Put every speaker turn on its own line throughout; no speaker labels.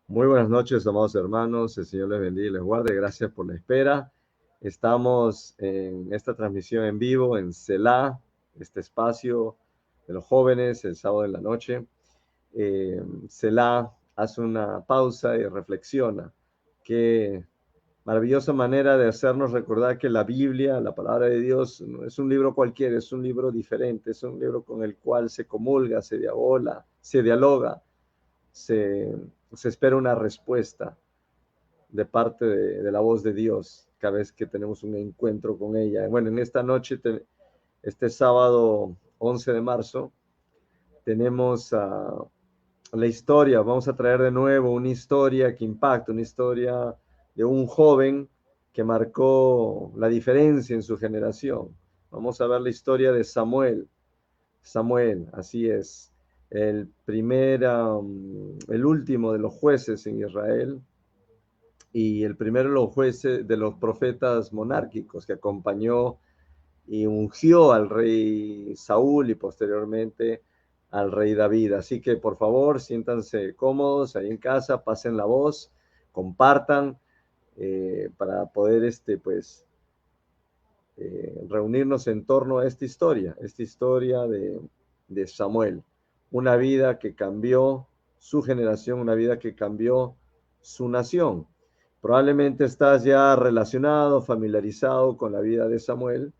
Muy buenas noches, amados hermanos. El Señor les bendiga y les guarde. Gracias por la espera. Estamos en esta transmisión en vivo en Selah, este espacio de los jóvenes, el sábado en la noche. Selah hace una pausa y reflexiona. Qué maravillosa manera de hacernos recordar que la Biblia, la palabra de Dios, no es un libro cualquiera, es un libro diferente, es un libro con el cual se comulga, se dialoga, se, se espera una respuesta de parte de la voz de Dios cada vez que tenemos un encuentro con ella. Bueno, en esta noche, este sábado 11 de marzo, tenemos la historia, vamos a traer de nuevo una historia que impacta, una historia de un joven que marcó la diferencia en su generación. Vamos a ver la historia de Samuel. Samuel, así es, el último de los jueces en Israel y el primero de los jueces, de los profetas monárquicos que acompañó y ungió al rey Saúl y posteriormente al rey David. Así que por favor, siéntanse cómodos ahí en casa, pasen la voz, compartan para poder reunirnos en torno a esta historia de Samuel, una vida que cambió su generación, una vida que cambió su nación. Probablemente estás ya relacionado, familiarizado con la vida de Samuel,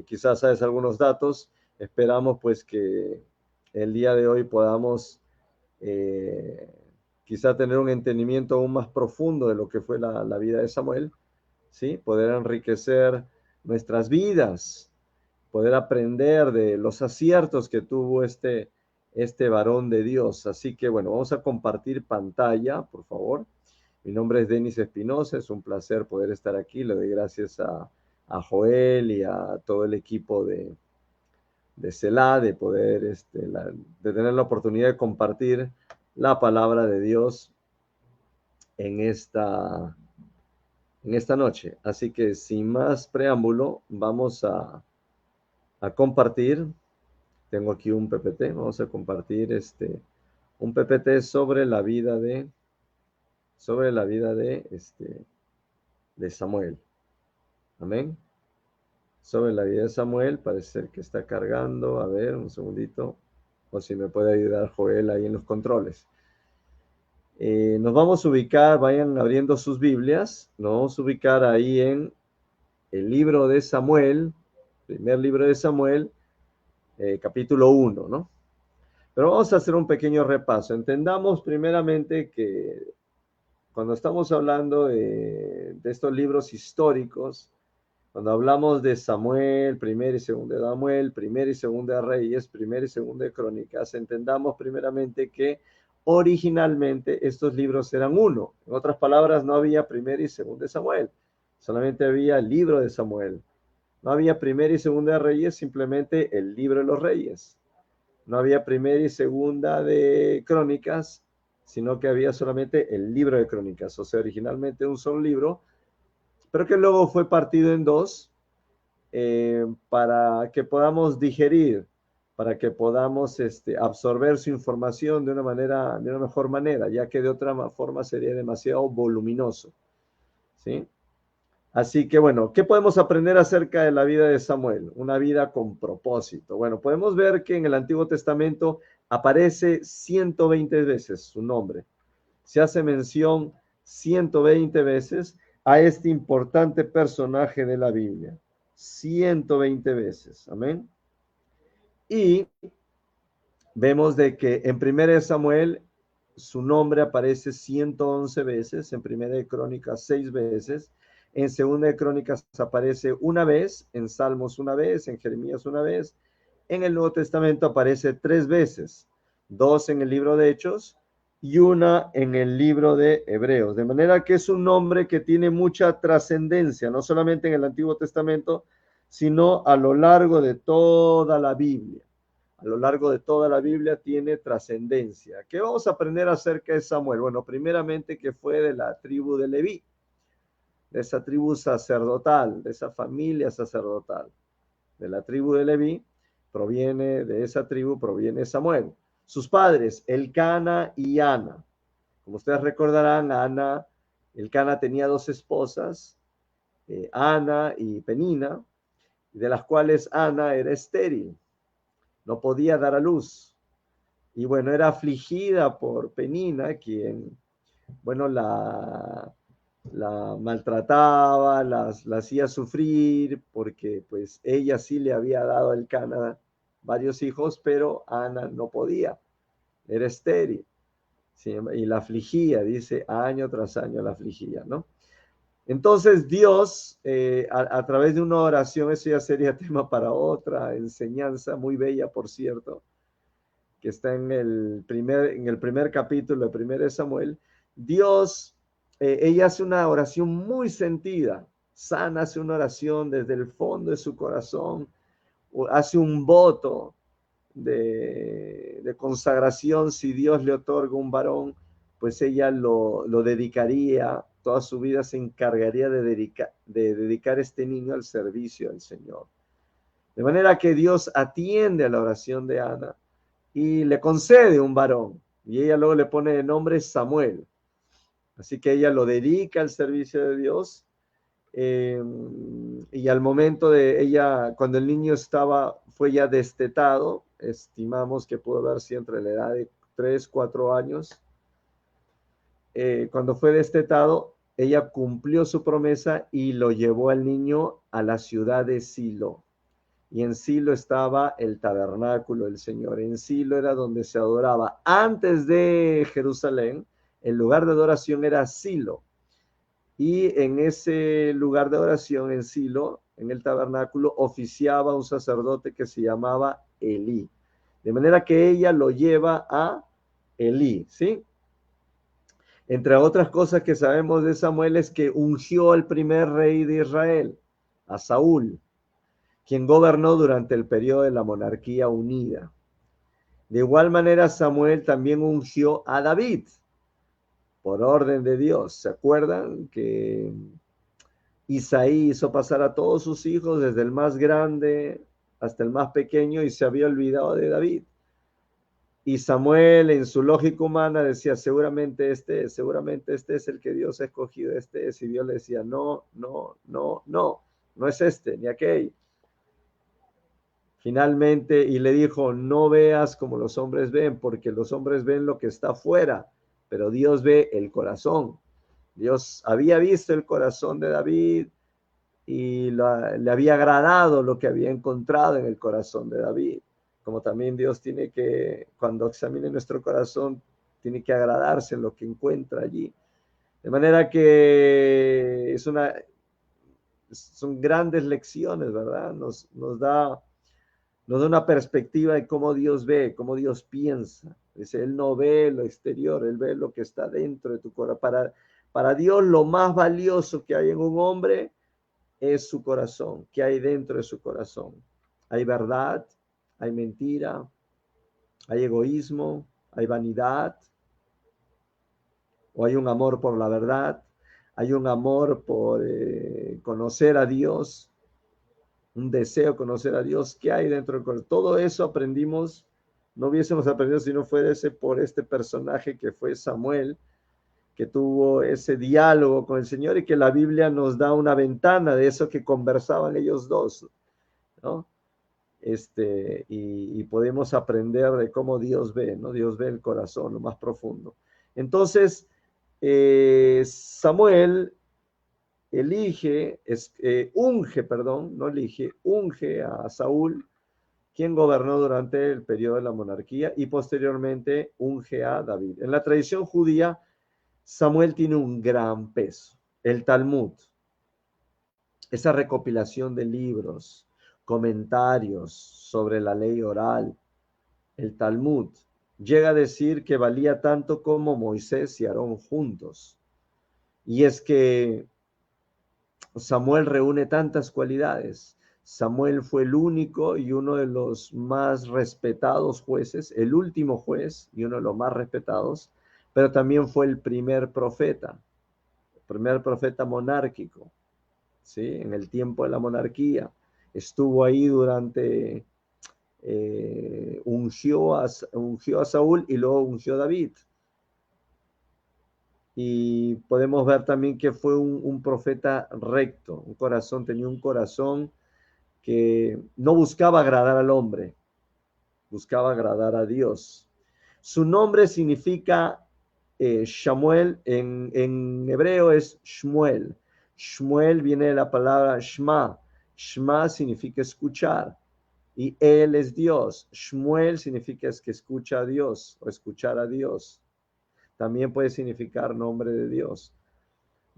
quizás sabes algunos datos, esperamos pues que el día de hoy podamos eh, quizá tener un entendimiento aún más profundo de lo que fue la vida de Samuel, ¿sí? Poder enriquecer nuestras vidas, poder aprender de los aciertos que tuvo este varón de Dios. Así que bueno, vamos a compartir pantalla, por favor. Mi nombre es Denis Espinosa, es un placer poder estar aquí. Le doy gracias a Joel y a todo el equipo de Selah, de poder, de tener la oportunidad de compartir la palabra de Dios en esta noche. Así que sin más preámbulo, vamos a compartir. Tengo aquí un PPT, vamos a compartir un PPT sobre la vida de Samuel. Amén. Sobre la vida de Samuel, parece ser que está cargando. A ver, un segundito. O si me puede ayudar Joel ahí en los controles. Nos vamos a ubicar, vayan abriendo sus Biblias, nos vamos a ubicar ahí en el libro de Samuel, primer libro de Samuel, capítulo 1, ¿no? Pero vamos a hacer un pequeño repaso. Entendamos primeramente que cuando estamos hablando de estos libros históricos, cuando hablamos de Samuel, primer y segundo de Samuel, primer y segundo de Reyes, primer y segundo de Crónicas, entendamos primeramente que originalmente estos libros eran uno. En otras palabras, no había primer y segundo de Samuel, solamente había el libro de Samuel. No había primer y segunda de Reyes, simplemente el libro de los Reyes. No había primera y segunda de Crónicas, sino que había solamente el libro de Crónicas. O sea, originalmente un solo libro, pero que luego fue partido en dos para que podamos digerir, para que podamos absorber su información de una mejor manera, ya que de otra forma sería demasiado voluminoso, ¿sí? Así que bueno, ¿qué podemos aprender acerca de la vida de Samuel? Una vida con propósito. Bueno, podemos ver que en el Antiguo Testamento aparece 120 veces su nombre. Se hace mención 120 veces a este importante personaje de la Biblia. 120 veces. Amén. Y vemos de que en 1 Samuel su nombre aparece 111 veces, en 1 Crónicas 6 veces, en 2 Crónicas aparece una vez, en Salmos una vez, en Jeremías una vez, en el Nuevo Testamento aparece 3 veces, 2 en el libro de Hechos y una en el libro de Hebreos, de manera que es un nombre que tiene mucha trascendencia, no solamente en el Antiguo Testamento, sino a lo largo de toda la Biblia. A lo largo de toda la Biblia tiene trascendencia. ¿Qué vamos a aprender acerca de Samuel? Bueno, primeramente que fue de la tribu de Leví, de esa tribu sacerdotal, de esa familia sacerdotal. De la tribu de Leví de esa tribu proviene Samuel. Sus padres, Elcana y Ana. Como ustedes recordarán, Elcana tenía dos esposas, Ana y Penina, de las cuales Ana era estéril, no podía dar a luz. Y bueno, era afligida por Penina, quien, bueno, la maltrataba, la hacía sufrir, porque pues ella sí le había dado a Elcana varios hijos, pero Ana no podía, era estéril. ¿Sí? Y la afligía, dice, año tras año la afligía, ¿no? Entonces Dios, a través de una oración, eso ya sería tema para otra enseñanza, muy bella, por cierto, que está en el primer capítulo de 1 Samuel, Dios, ella hace una oración muy sentida. Sana hace una oración desde el fondo de su corazón, hace un voto de consagración. Si Dios le otorga un varón, pues ella lo dedicaría, toda su vida se encargaría de dedicar este niño al servicio del Señor. De manera que Dios atiende a la oración de Ana y le concede un varón. Y ella luego le pone de nombre Samuel. Así que ella lo dedica al servicio de Dios. Y al momento de ella, cuando el niño fue ya destetado, estimamos que pudo haber sido entre la edad de 3, 4 años. Cuando fue destetado, ella cumplió su promesa y lo llevó al niño a la ciudad de Silo. Y en Silo estaba el tabernáculo del Señor. En Silo era donde se adoraba. Antes de Jerusalén, el lugar de adoración era Silo. Y en ese lugar de oración, en Silo, en el tabernáculo, oficiaba un sacerdote que se llamaba Elí. De manera que ella lo lleva a Elí, ¿sí? Entre otras cosas que sabemos de Samuel es que ungió al primer rey de Israel, a Saúl, quien gobernó durante el periodo de la monarquía unida. De igual manera, Samuel también ungió a David, por orden de Dios. ¿Se acuerdan que Isaí hizo pasar a todos sus hijos, desde el más grande hasta el más pequeño, y se había olvidado de David? Y Samuel, en su lógica humana, decía, seguramente este es el que Dios ha escogido, este es. Y Dios le decía, no, no, no, no, no es este, ni aquel. Finalmente, y le dijo, no veas como los hombres ven, porque los hombres ven lo que está afuera, pero Dios ve el corazón. Dios había visto el corazón de David y le había agradado lo que había encontrado en el corazón de David. Como también Dios tiene que, cuando examine nuestro corazón, tiene que agradarse en lo que encuentra allí. De manera que son grandes lecciones, ¿verdad? Nos da una perspectiva de cómo Dios ve, cómo Dios piensa. Dice, Él no ve lo exterior, Él ve lo que está dentro de tu corazón. Para Dios, lo más valioso que hay en un hombre es su corazón, que hay dentro de su corazón. Hay verdad, hay mentira, hay egoísmo, hay vanidad, o hay un amor por la verdad, hay un amor por conocer a Dios, un deseo de conocer a Dios. ¿Qué hay dentro del corazón? Todo eso aprendimos, no hubiésemos aprendido si no fuese por este personaje que fue Samuel, que tuvo ese diálogo con el Señor, y que la Biblia nos da una ventana de eso que conversaban ellos dos, ¿no? Y podemos aprender de cómo Dios ve, ¿no? Dios ve el corazón, lo más profundo. Entonces, Samuel unge a Saúl, quien gobernó durante el periodo de la monarquía, y posteriormente unge a David. En la tradición judía, Samuel tiene un gran peso. El Talmud, esa recopilación de libros, comentarios sobre la ley oral, el Talmud, llega a decir que valía tanto como Moisés y Aarón juntos. Y es que Samuel reúne tantas cualidades. Samuel fue el único y uno de los más respetados jueces, el último juez y uno de los más respetados, pero también fue el primer profeta monárquico, ¿sí? En el tiempo de la monarquía. Estuvo ahí durante, ungió a Saúl y luego ungió a David. Y podemos ver también que fue un profeta recto, tenía un corazón que no buscaba agradar al hombre, buscaba agradar a Dios. Su nombre significa Shamuel, en hebreo es Shmuel. Shmuel viene de la palabra Shma. Shma significa escuchar y él es Dios. Shmuel significa es que escucha a Dios o escuchar a Dios. También puede significar nombre de Dios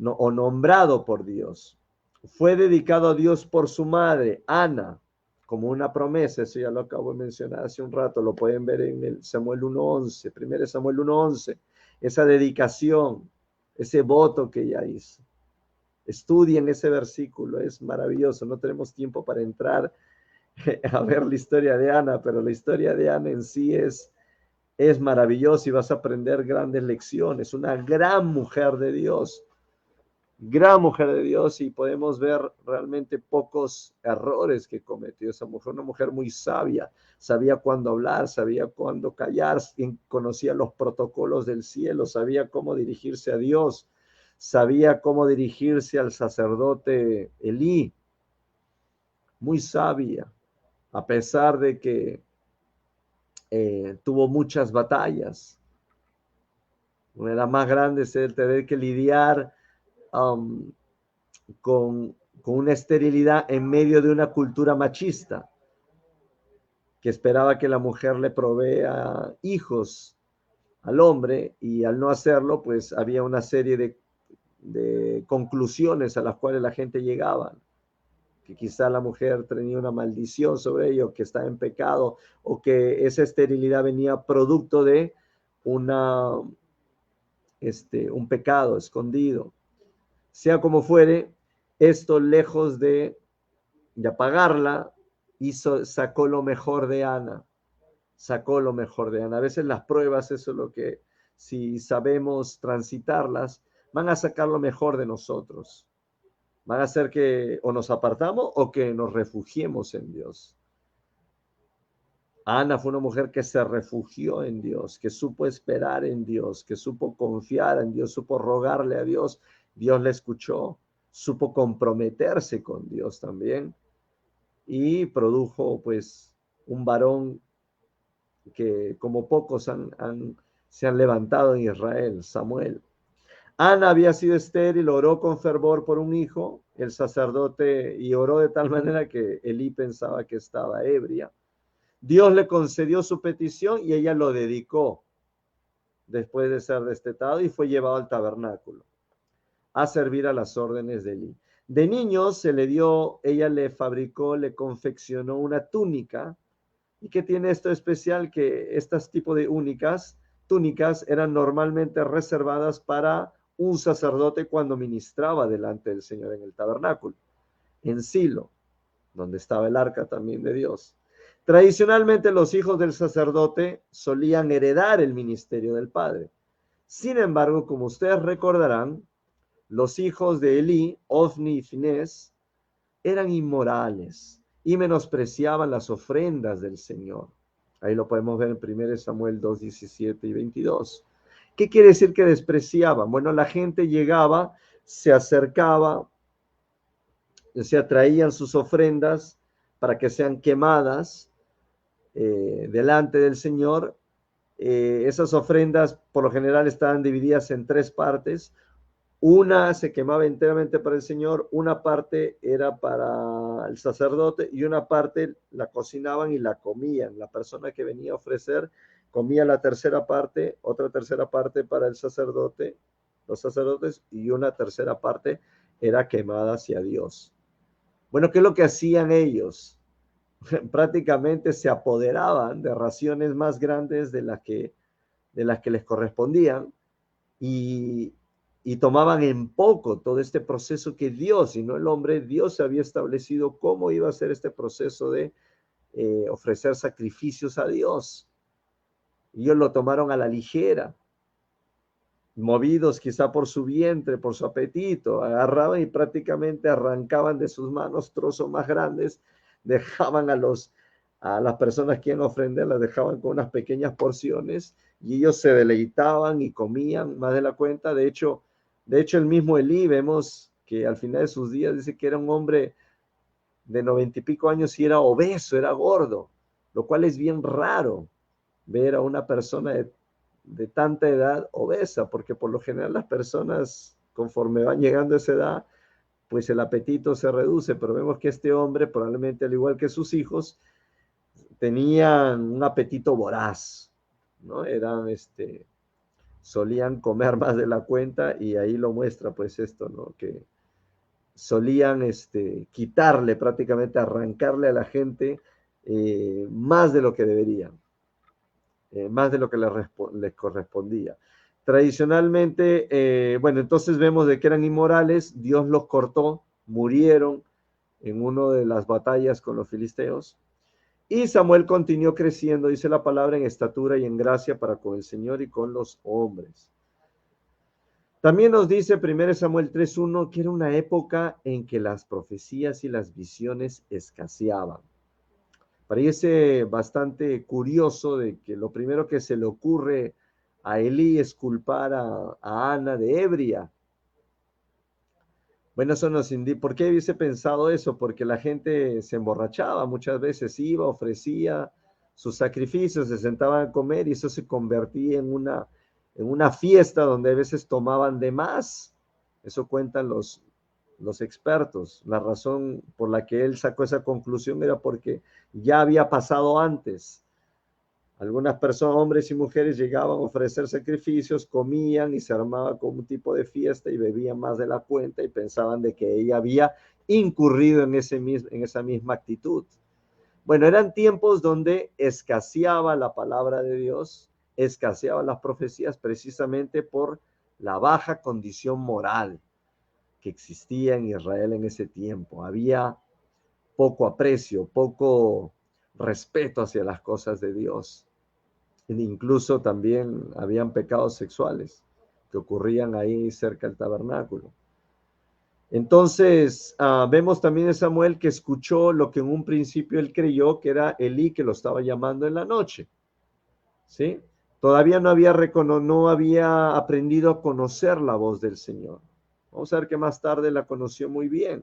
o nombrado por Dios. Fue dedicado a Dios por su madre, Ana, como una promesa. Eso ya lo acabo de mencionar hace un rato. Lo pueden ver en el Samuel 1:11, 1 Samuel 1:11. Esa dedicación, ese voto que ella hizo. Estudien ese versículo, es maravilloso. No tenemos tiempo para entrar a ver la historia de Ana, pero la historia de Ana en sí es maravillosa y vas a aprender grandes lecciones. Una gran mujer de Dios, y podemos ver realmente pocos errores que cometió esa mujer, una mujer muy sabia, sabía cuándo hablar, sabía cuándo callar, conocía los protocolos del cielo, sabía cómo dirigirse a Dios, sabía cómo dirigirse al sacerdote Elí, muy sabia, a pesar de que tuvo muchas batallas. Una de las más grandes es el tener que lidiar um, con una esterilidad en medio de una cultura machista que esperaba que la mujer le provea hijos al hombre, y al no hacerlo, pues había una serie de conclusiones a las cuales la gente llegaba, que quizá la mujer tenía una maldición sobre ello, que estaba en pecado, o que esa esterilidad venía producto de una, un pecado escondido. Sea como fuere, esto lejos de apagarla, sacó lo mejor de Ana, sacó lo mejor de Ana. A veces las pruebas, eso es lo que, si sabemos transitarlas, van a sacar lo mejor de nosotros, van a hacer que o nos apartamos o que nos refugiemos en Dios. Ana fue una mujer que se refugió en Dios, que supo esperar en Dios, que supo confiar en Dios, supo rogarle a Dios, Dios le escuchó, supo comprometerse con Dios también, y produjo pues un varón que como pocos se han levantado en Israel, Samuel. Ana había sido estéril, oró con fervor por un hijo, el sacerdote, y oró de tal manera que Elí pensaba que estaba ebria. Dios le concedió su petición y ella lo dedicó después de ser destetado, y fue llevado al tabernáculo a servir a las órdenes de Elí. De niño ella le fabricó, le confeccionó una túnica. ¿Y qué tiene esto especial? Que estos tipos de túnicas eran normalmente reservadas para un sacerdote cuando ministraba delante del Señor en el tabernáculo, en Silo, donde estaba el arca también de Dios. Tradicionalmente los hijos del sacerdote solían heredar el ministerio del padre. Sin embargo, como ustedes recordarán, los hijos de Elí, Ofni y Finés, eran inmorales y menospreciaban las ofrendas del Señor. Ahí lo podemos ver en 1 Samuel 2, 17 y 22. ¿Qué quiere decir que despreciaban? Bueno, la gente llegaba, se acercaba, se traían sus ofrendas para que sean quemadas delante del Señor. Esas ofrendas por lo general estaban divididas en tres partes. Una se quemaba enteramente para el Señor, una parte era para el sacerdote y una parte la cocinaban y la comían. La persona que venía a ofrecer comía la tercera parte, otra tercera parte para el sacerdote, los sacerdotes, y una tercera parte era quemada hacia Dios. Bueno, ¿qué es lo que hacían ellos? Prácticamente se apoderaban de raciones más grandes de las que les correspondían, y tomaban en poco todo este proceso que Dios, y no el hombre, Dios había establecido cómo iba a ser este proceso de ofrecer sacrificios a Dios. Y ellos lo tomaron a la ligera, movidos quizá por su vientre, por su apetito, agarraban y prácticamente arrancaban de sus manos trozos más grandes, dejaban a las personas que iban a ofrendar, las dejaban con unas pequeñas porciones y ellos se deleitaban y comían más de la cuenta. De hecho, el mismo Elí, vemos que al final de sus días dice que era un hombre de 90 y pico años y era obeso, era gordo, lo cual es bien raro ver a una persona de tanta edad obesa, porque por lo general las personas conforme van llegando a esa edad, pues el apetito se reduce, pero vemos que este hombre, probablemente al igual que sus hijos, tenían un apetito voraz, ¿no? Solían comer más de la cuenta y ahí lo muestra pues esto, ¿no? Que solían quitarle prácticamente, arrancarle a la gente más de lo que deberían, más de lo que les correspondía. Tradicionalmente, bueno, entonces vemos de que eran inmorales, Dios los cortó, murieron en una de las batallas con los filisteos, y Samuel continuó creciendo, dice la palabra, en estatura y en gracia para con el Señor y con los hombres. También nos dice 1 Samuel 3:1 que era una época en que las profecías y las visiones escaseaban. Parece bastante curioso de que lo primero que se le ocurre a Elí es culpar a Ana de ebria. Bueno, eso nos indica, ¿por qué hubiese pensado eso? Porque la gente se emborrachaba, muchas veces iba, ofrecía sus sacrificios, se sentaban a comer y eso se convertía en una fiesta donde a veces tomaban de más. Eso cuentan los expertos. La razón por la que él sacó esa conclusión era porque ya había pasado antes. Algunas personas, hombres y mujeres, llegaban a ofrecer sacrificios, comían y se armaba como un tipo de fiesta y bebían más de la cuenta y pensaban de que ella había incurrido en esa misma actitud. Bueno, eran tiempos donde escaseaba la palabra de Dios, escaseaban las profecías precisamente por la baja condición moral que existía en Israel en ese tiempo. Había poco aprecio, poco respeto hacia las cosas de Dios. Incluso también habían pecados sexuales que ocurrían ahí cerca del tabernáculo. Entonces, vemos también en Samuel que escuchó lo que en un principio él creyó que era Elí que lo estaba llamando en la noche, ¿sí? Todavía no había aprendido a conocer la voz del Señor. Vamos a ver que más tarde la conoció muy bien,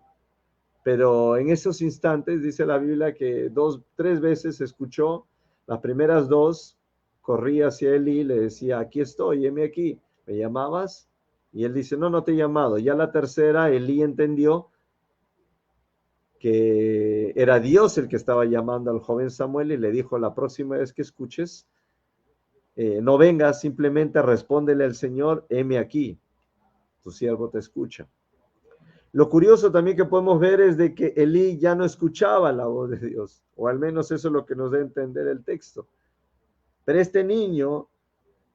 pero en esos instantes dice la Biblia que 3 veces escuchó. Las primeras dos corría hacia él y le decía, aquí estoy, heme aquí, ¿me llamabas? Y él dice, no, no te he llamado. Ya la tercera, Elí entendió que era Dios el que estaba llamando al joven Samuel y le dijo, la próxima vez que escuches, no vengas, simplemente respóndele al Señor, heme aquí, tu siervo te escucha. Lo curioso también que podemos ver es de que Elí ya no escuchaba la voz de Dios, o al menos eso es lo que nos da a entender el texto. Pero este niño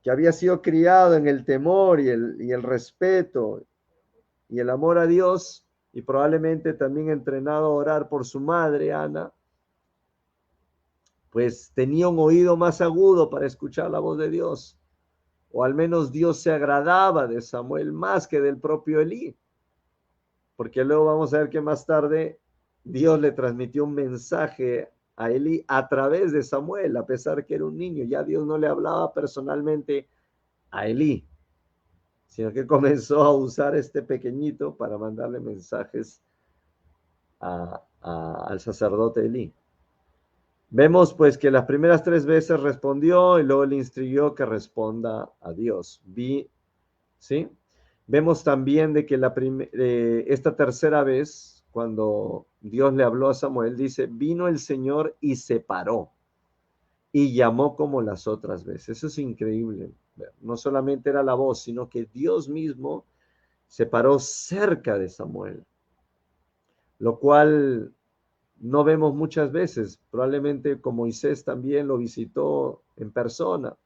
que había sido criado en el temor y el respeto y el amor a Dios, y probablemente también entrenado a orar por su madre, Ana, pues tenía un oído más agudo para escuchar la voz de Dios, o al menos Dios se agradaba de Samuel más que del propio Elí, porque luego vamos a ver que más tarde Dios le transmitió un mensaje a Elí a través de Samuel, a pesar que era un niño. Ya Dios no le hablaba personalmente a Elí, sino que comenzó a usar este pequeñito para mandarle mensajes al sacerdote Elí. Vemos pues que las primeras 3 veces respondió y luego le instruyó que responda a Dios. ¿Sí? Vemos también de que esta tercera vez, cuando Dios le habló a Samuel, dice, vino el Señor y se paró y llamó como las otras veces. Eso es increíble. No solamente era la voz, sino que Dios mismo se paró cerca de Samuel, lo cual no vemos muchas veces. Probablemente con Moisés también lo visitó en persona.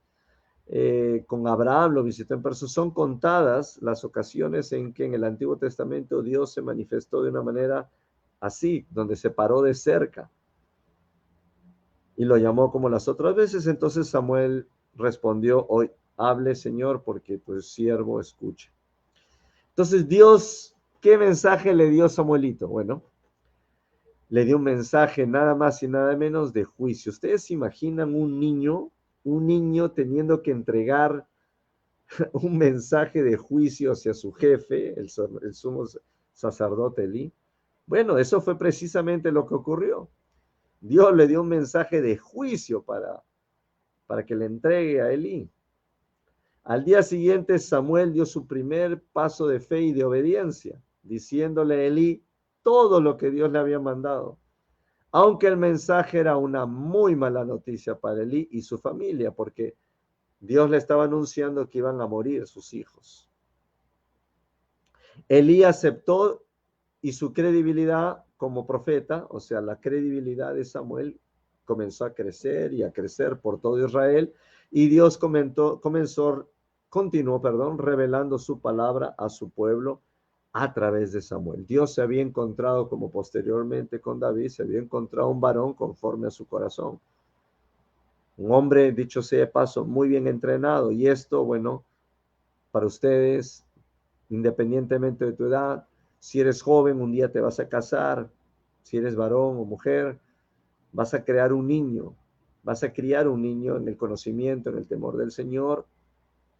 Con Abraham lo visitó en persona. Son contadas las ocasiones en que en el Antiguo Testamento Dios se manifestó de una manera así, donde se paró de cerca y lo llamó como las otras veces. Entonces Samuel respondió, hoy hable Señor, porque tu siervo escucha. Entonces Dios, ¿qué mensaje le dio a Samuelito? Bueno, le dio un mensaje nada más y nada menos de juicio. ¿Ustedes se imaginan un niño teniendo que entregar un mensaje de juicio hacia su jefe, el sumo sacerdote Elí? Bueno, eso fue precisamente lo que ocurrió. Dios le dio un mensaje de juicio para que le entregue a Elí. Al día siguiente, Samuel dio su primer paso de fe y de obediencia, diciéndole a Elí todo lo que Dios le había mandado, aunque el mensaje era una muy mala noticia para Elí y su familia, porque Dios le estaba anunciando que iban a morir sus hijos. Elí aceptó y su credibilidad como profeta, o sea, la credibilidad de Samuel, comenzó a crecer y a crecer por todo Israel, y Dios continuó, revelando su palabra a su pueblo a través de Samuel. Dios se había encontrado, como posteriormente con David, se había encontrado un varón conforme a su corazón. Un hombre, dicho sea de paso, muy bien entrenado. Y esto, bueno, para ustedes, independientemente de tu edad, si eres joven, un día te vas a casar, si eres varón o mujer, vas a crear un niño, vas a criar un niño en el conocimiento, en el temor del Señor.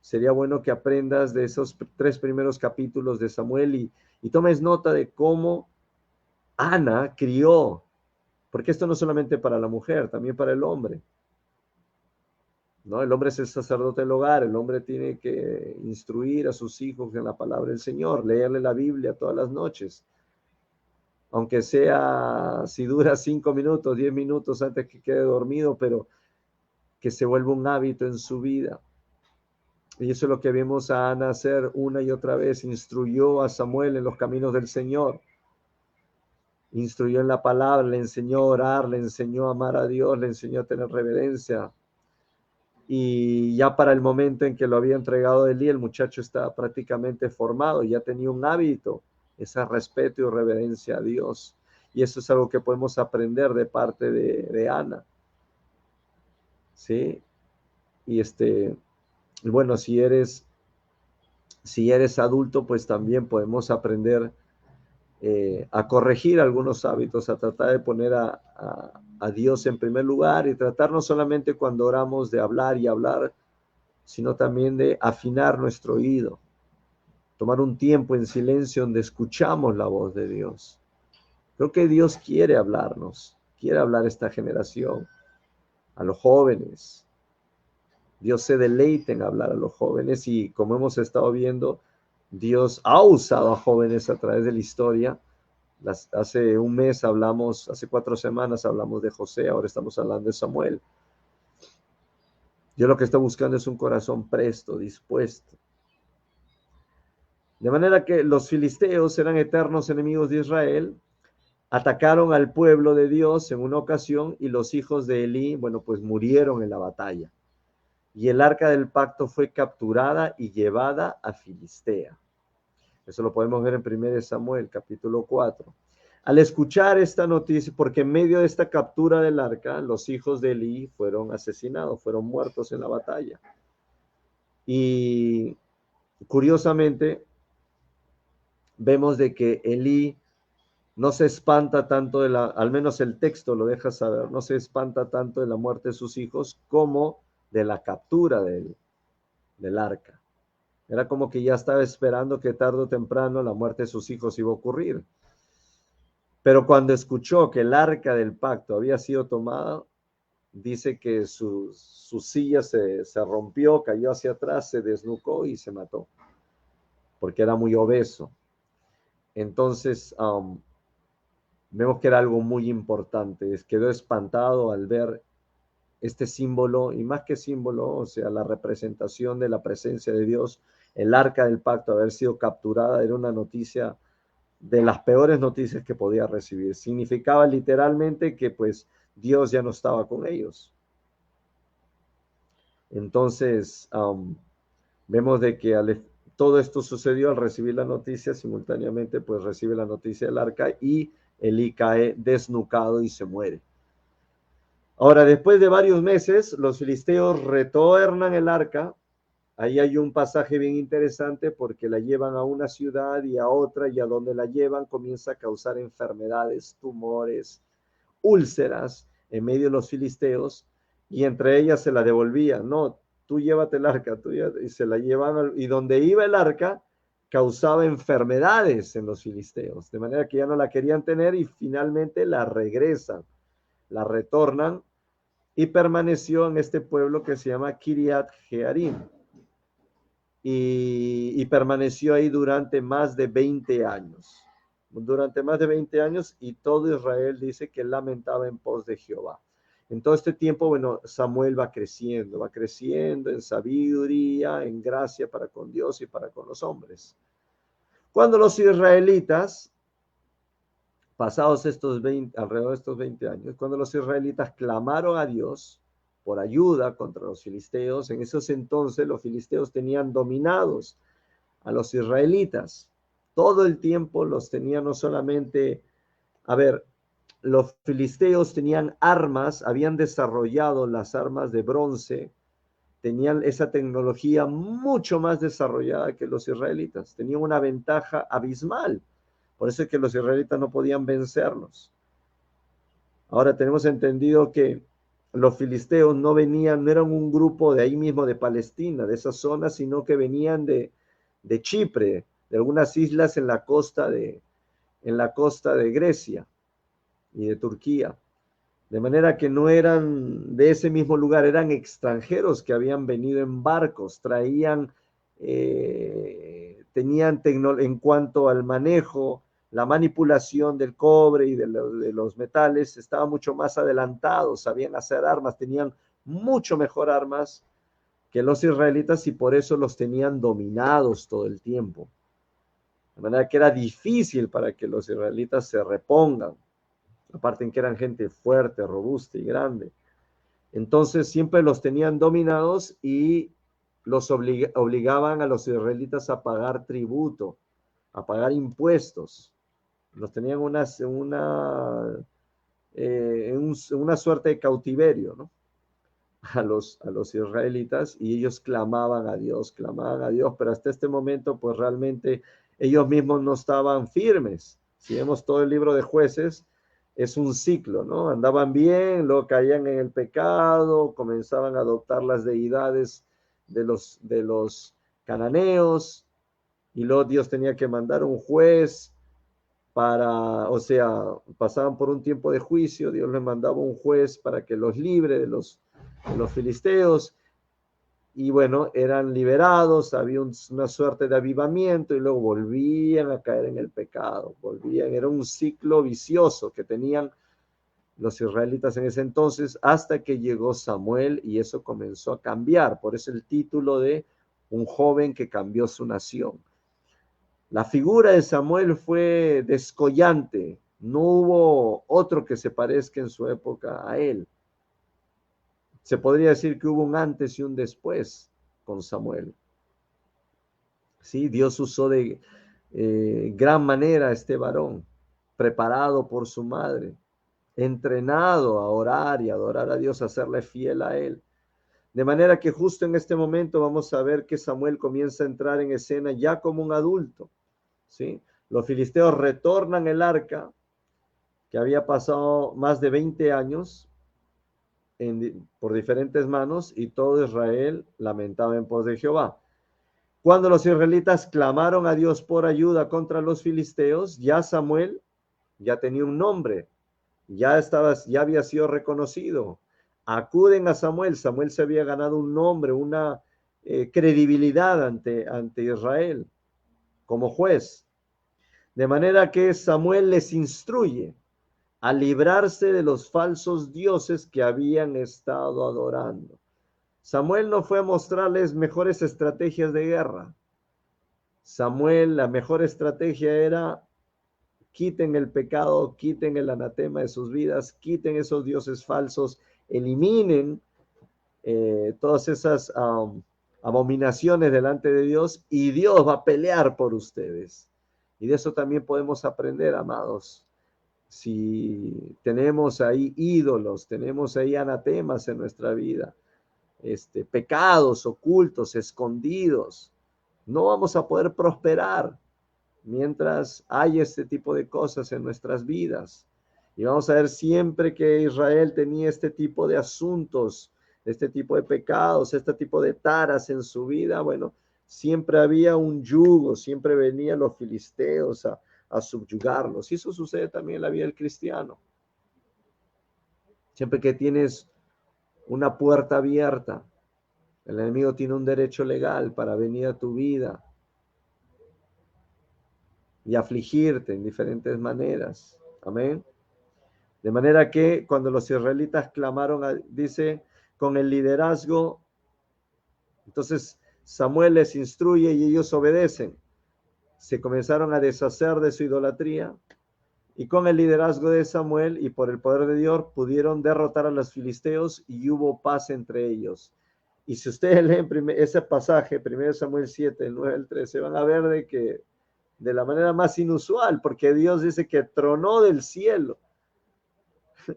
Sería bueno que aprendas de esos 3 primeros capítulos de Samuel y tomes nota de cómo Ana crió, porque esto no es solamente para la mujer, también para el hombre. ¿No? El hombre es el sacerdote del hogar, el hombre tiene que instruir a sus hijos en la palabra del Señor, leerle la Biblia todas las noches, aunque sea, si dura 5 minutos, 10 minutos antes que quede dormido, pero que se vuelva un hábito en su vida. Y eso es lo que vimos a Ana hacer una y otra vez, instruyó a Samuel en los caminos del Señor, instruyó en la palabra, le enseñó a orar, le enseñó a amar a Dios, le enseñó a tener reverencia. Y ya para el momento en que lo había entregado a Elí, el muchacho estaba prácticamente formado, ya tenía un hábito, ese respeto y reverencia a Dios. Y eso es algo que podemos aprender de parte de Ana. ¿Sí? Y bueno, si eres adulto, pues también podemos aprender a corregir algunos hábitos, a tratar de poner a Dios en primer lugar y tratar no solamente cuando oramos de hablar y hablar, sino también de afinar nuestro oído, tomar un tiempo en silencio donde escuchamos la voz de Dios. Creo que Dios quiere hablarnos, quiere hablar a esta generación, a los jóvenes. Dios se deleita en hablar a los jóvenes y como hemos estado viendo, Dios ha usado a jóvenes a través de la historia. Hace un mes hablamos, hace 4 semanas hablamos de José, ahora estamos hablando de Samuel. Yo lo que estoy buscando es un corazón presto, dispuesto. De manera que los filisteos eran eternos enemigos de Israel, atacaron al pueblo de Dios en una ocasión y los hijos de Elí, bueno, pues murieron en la batalla. Y el arca del pacto fue capturada y llevada a Filistea. Eso lo podemos ver en 1 Samuel, capítulo 4. Al escuchar esta noticia, porque en medio de esta captura del arca, los hijos de Elí fueron asesinados, fueron muertos en la batalla. Y curiosamente, vemos de que Elí no se espanta tanto al menos el texto lo deja saber, no se espanta tanto de la muerte de sus hijos como de la captura del arca. Era como que ya estaba esperando que tarde o temprano la muerte de sus hijos iba a ocurrir. Pero cuando escuchó que el arca del pacto había sido tomada, dice que su silla se rompió, cayó hacia atrás, se desnucó y se mató, porque era muy obeso. Entonces, vemos que era algo muy importante. Quedó espantado al ver este símbolo, y más que símbolo, o sea, la representación de la presencia de Dios, el arca del pacto haber sido capturada, era una noticia de las peores noticias que podía recibir. Significaba literalmente que pues Dios ya no estaba con ellos. Entonces, vemos de que todo esto sucedió al recibir la noticia, simultáneamente pues recibe la noticia del arca y Elí cae desnucado y se muere. Ahora, después de varios meses, los filisteos retornan el arca Ahí hay un pasaje bien interesante porque la llevan a una ciudad y a otra, y a donde la llevan comienza a causar enfermedades, tumores, úlceras en medio de los filisteos, y entre ellas se la devolvían. No, tú llévate el arca, y se la llevan, y donde iba el arca causaba enfermedades en los filisteos, de manera que ya no la querían tener y finalmente la regresan, la retornan, y permaneció en este pueblo que se llama Kiriat Jearim, y permaneció ahí durante más de 20 años. Durante más de 20 años, y todo Israel dice que lamentaba en pos de Jehová. En todo este tiempo, bueno, Samuel va creciendo en sabiduría, en gracia para con Dios y para con los hombres. Cuando los israelitas, pasados alrededor de estos 20 años, cuando los israelitas clamaron a Dios por ayuda contra los filisteos, en esos entonces los filisteos tenían dominados a los israelitas. Todo el tiempo los tenían, no solamente, a ver, los filisteos tenían armas, habían desarrollado las armas de bronce, tenían esa tecnología mucho más desarrollada que los israelitas, tenían una ventaja abismal, por eso es que los israelitas no podían vencerlos. Ahora tenemos entendido que los filisteos no eran un grupo de ahí mismo de Palestina, de esa zona, sino que venían de Chipre, de algunas islas en la costa de Grecia y de Turquía. De manera que no eran de ese mismo lugar, eran extranjeros que habían venido en barcos, tenían en cuanto al manejo, la manipulación del cobre y de los metales, estaban mucho más adelantados, sabían hacer armas, tenían mucho mejor armas que los israelitas, y por eso los tenían dominados todo el tiempo. De manera que era difícil para que los israelitas se repongan, aparte en que eran gente fuerte, robusta y grande. Entonces siempre los tenían dominados y los obligaban a los israelitas a pagar tributo, a pagar impuestos. Los tenían una suerte de cautiverio, ¿no? A los israelitas, y ellos clamaban a Dios, pero hasta este momento pues realmente ellos mismos no estaban firmes. Si vemos todo el libro de Jueces, es un ciclo, ¿no? Andaban bien, luego caían en el pecado, comenzaban a adoptar las deidades de los cananeos, y luego Dios tenía que mandar un juez pasaban por un tiempo de juicio, Dios les mandaba un juez para que los libre de los filisteos, y bueno, eran liberados, había una suerte de avivamiento, y luego volvían a caer en el pecado, era un ciclo vicioso que tenían los israelitas en ese entonces, hasta que llegó Samuel, y eso comenzó a cambiar. Por eso el título de un joven que cambió su nación. La figura de Samuel fue descollante, no hubo otro que se parezca en su época a él. Se podría decir que hubo un antes y un después con Samuel. Sí, Dios usó de gran manera a este varón, preparado por su madre, entrenado a orar y adorar a Dios, a serle fiel a él. De manera que justo en este momento vamos a ver que Samuel comienza a entrar en escena ya como un adulto, ¿sí? Los filisteos retornan el arca, que había pasado más de 20 años por diferentes manos, y todo Israel lamentaba en pos de Jehová. Cuando los israelitas clamaron a Dios por ayuda contra los filisteos, ya Samuel ya tenía un nombre, ya había sido reconocido. Acuden a Samuel. Samuel se había ganado un nombre, una credibilidad ante Israel como juez. De manera que Samuel les instruye a librarse de los falsos dioses que habían estado adorando. Samuel no fue a mostrarles mejores estrategias de guerra. Samuel, la mejor estrategia era: quiten el pecado, quiten el anatema de sus vidas, quiten esos dioses falsos, eliminen todas esas abominaciones delante de Dios, y Dios va a pelear por ustedes. Y de eso también podemos aprender, amados. Si tenemos ahí ídolos, tenemos ahí anatemas en nuestra vida, pecados ocultos, escondidos. No vamos a poder prosperar mientras hay este tipo de cosas en nuestras vidas. Y vamos a ver siempre que Israel tenía este tipo de asuntos, este tipo de pecados, este tipo de taras en su vida, bueno, siempre había un yugo, siempre venían los filisteos a subyugarlos. Y eso sucede también en la vida del cristiano. Siempre que tienes una puerta abierta, el enemigo tiene un derecho legal para venir a tu vida y afligirte en diferentes maneras. Amén. De manera que cuando los israelitas clamaron, dice, con el liderazgo, entonces Samuel les instruye y ellos obedecen. Se comenzaron a deshacer de su idolatría y con el liderazgo de Samuel y por el poder de Dios pudieron derrotar a los filisteos y hubo paz entre ellos. Y si ustedes leen ese pasaje, 1 Samuel 7, el 9 al 13, van a ver de que de la manera más inusual, porque Dios dice que tronó del cielo.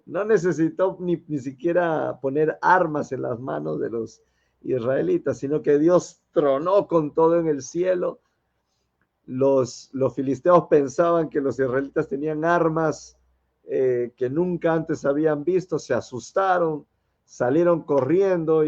No necesitó ni siquiera poner armas en las manos de los israelitas, sino que Dios tronó con todo en el cielo. Los filisteos pensaban que los israelitas tenían armas que nunca antes habían visto, se asustaron, salieron corriendo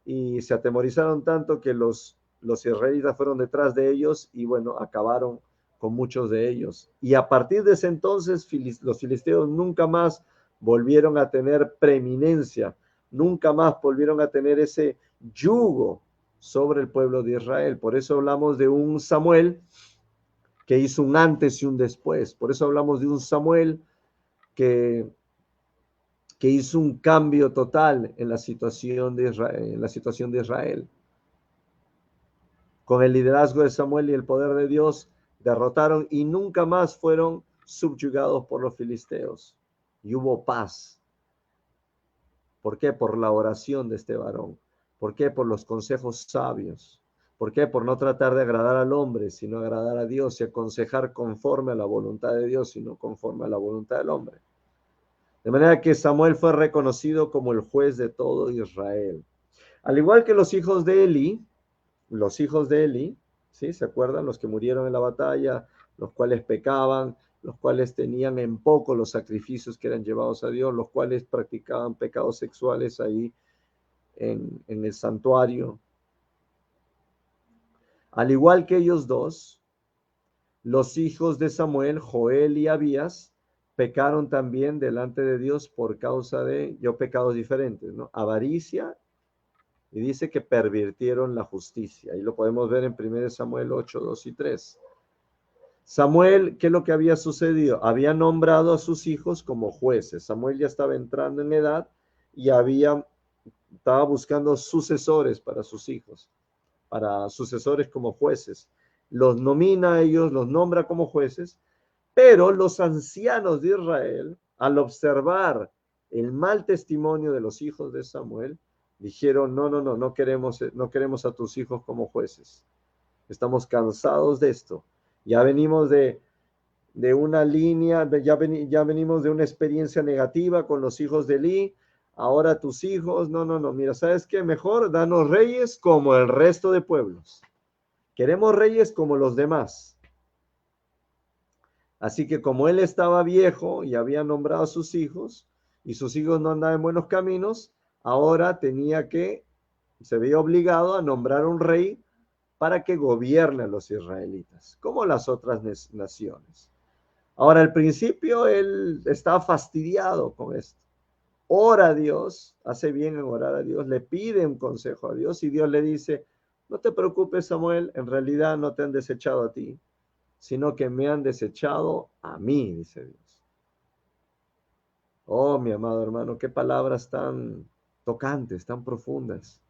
y se atemorizaron tanto que los israelitas fueron detrás de ellos y bueno, acabaron con muchos de ellos. Y a partir de ese entonces, los filisteos nunca más volvieron a tener preeminencia, nunca más volvieron a tener ese yugo sobre el pueblo de Israel. Por eso hablamos de un Samuel que hizo un antes y un después. Por eso hablamos de un Samuel que hizo un cambio total en la situación de Israel. Con el liderazgo de Samuel y el poder de Dios, derrotaron y nunca más fueron subyugados por los filisteos. Y hubo paz. ¿Por qué? Por la oración de este varón. ¿Por qué? Por los consejos sabios. ¿Por qué? Por no tratar de agradar al hombre, sino agradar a Dios y aconsejar conforme a la voluntad de Dios, sino conforme a la voluntad del hombre. De manera que Samuel fue reconocido como el juez de todo Israel. Al igual que los hijos de Eli, ¿sí? ¿Se acuerdan? Los que murieron en la batalla, los cuales pecaban, los cuales tenían en poco los sacrificios que eran llevados a Dios, los cuales practicaban pecados sexuales ahí en el santuario. Al igual que ellos dos, los hijos de Samuel, Joel y Abías, pecaron también delante de Dios por causa de pecados diferentes, ¿no? Avaricia, y dice que pervirtieron la justicia. Ahí lo podemos ver en 1 Samuel 8, 2 y 3. Samuel, ¿qué es lo que había sucedido? Había nombrado a sus hijos como jueces. Samuel ya estaba entrando en edad y estaba buscando sucesores para sus hijos, para sucesores como jueces. Los nomina a ellos, los nombra como jueces, pero los ancianos de Israel, al observar el mal testimonio de los hijos de Samuel, dijeron, no queremos a tus hijos como jueces. Estamos cansados de esto. Ya venimos de una línea, ya venimos de una experiencia negativa con los hijos de Eli. Ahora tus hijos, mira, ¿sabes qué? Mejor danos reyes como el resto de pueblos. Queremos reyes como los demás. Así que como él estaba viejo y había nombrado a sus hijos, y sus hijos no andaban en buenos caminos, ahora se veía obligado a nombrar un rey para que gobierne a los israelitas, como las otras naciones. Ahora, al principio él estaba fastidiado con esto. Ora a Dios, hace bien en orar a Dios, le pide un consejo a Dios y Dios le dice, no te preocupes, Samuel, en realidad no te han desechado a ti, sino que me han desechado a mí, dice Dios. Oh, mi amado hermano, qué palabras tan tocantes, tan profundas.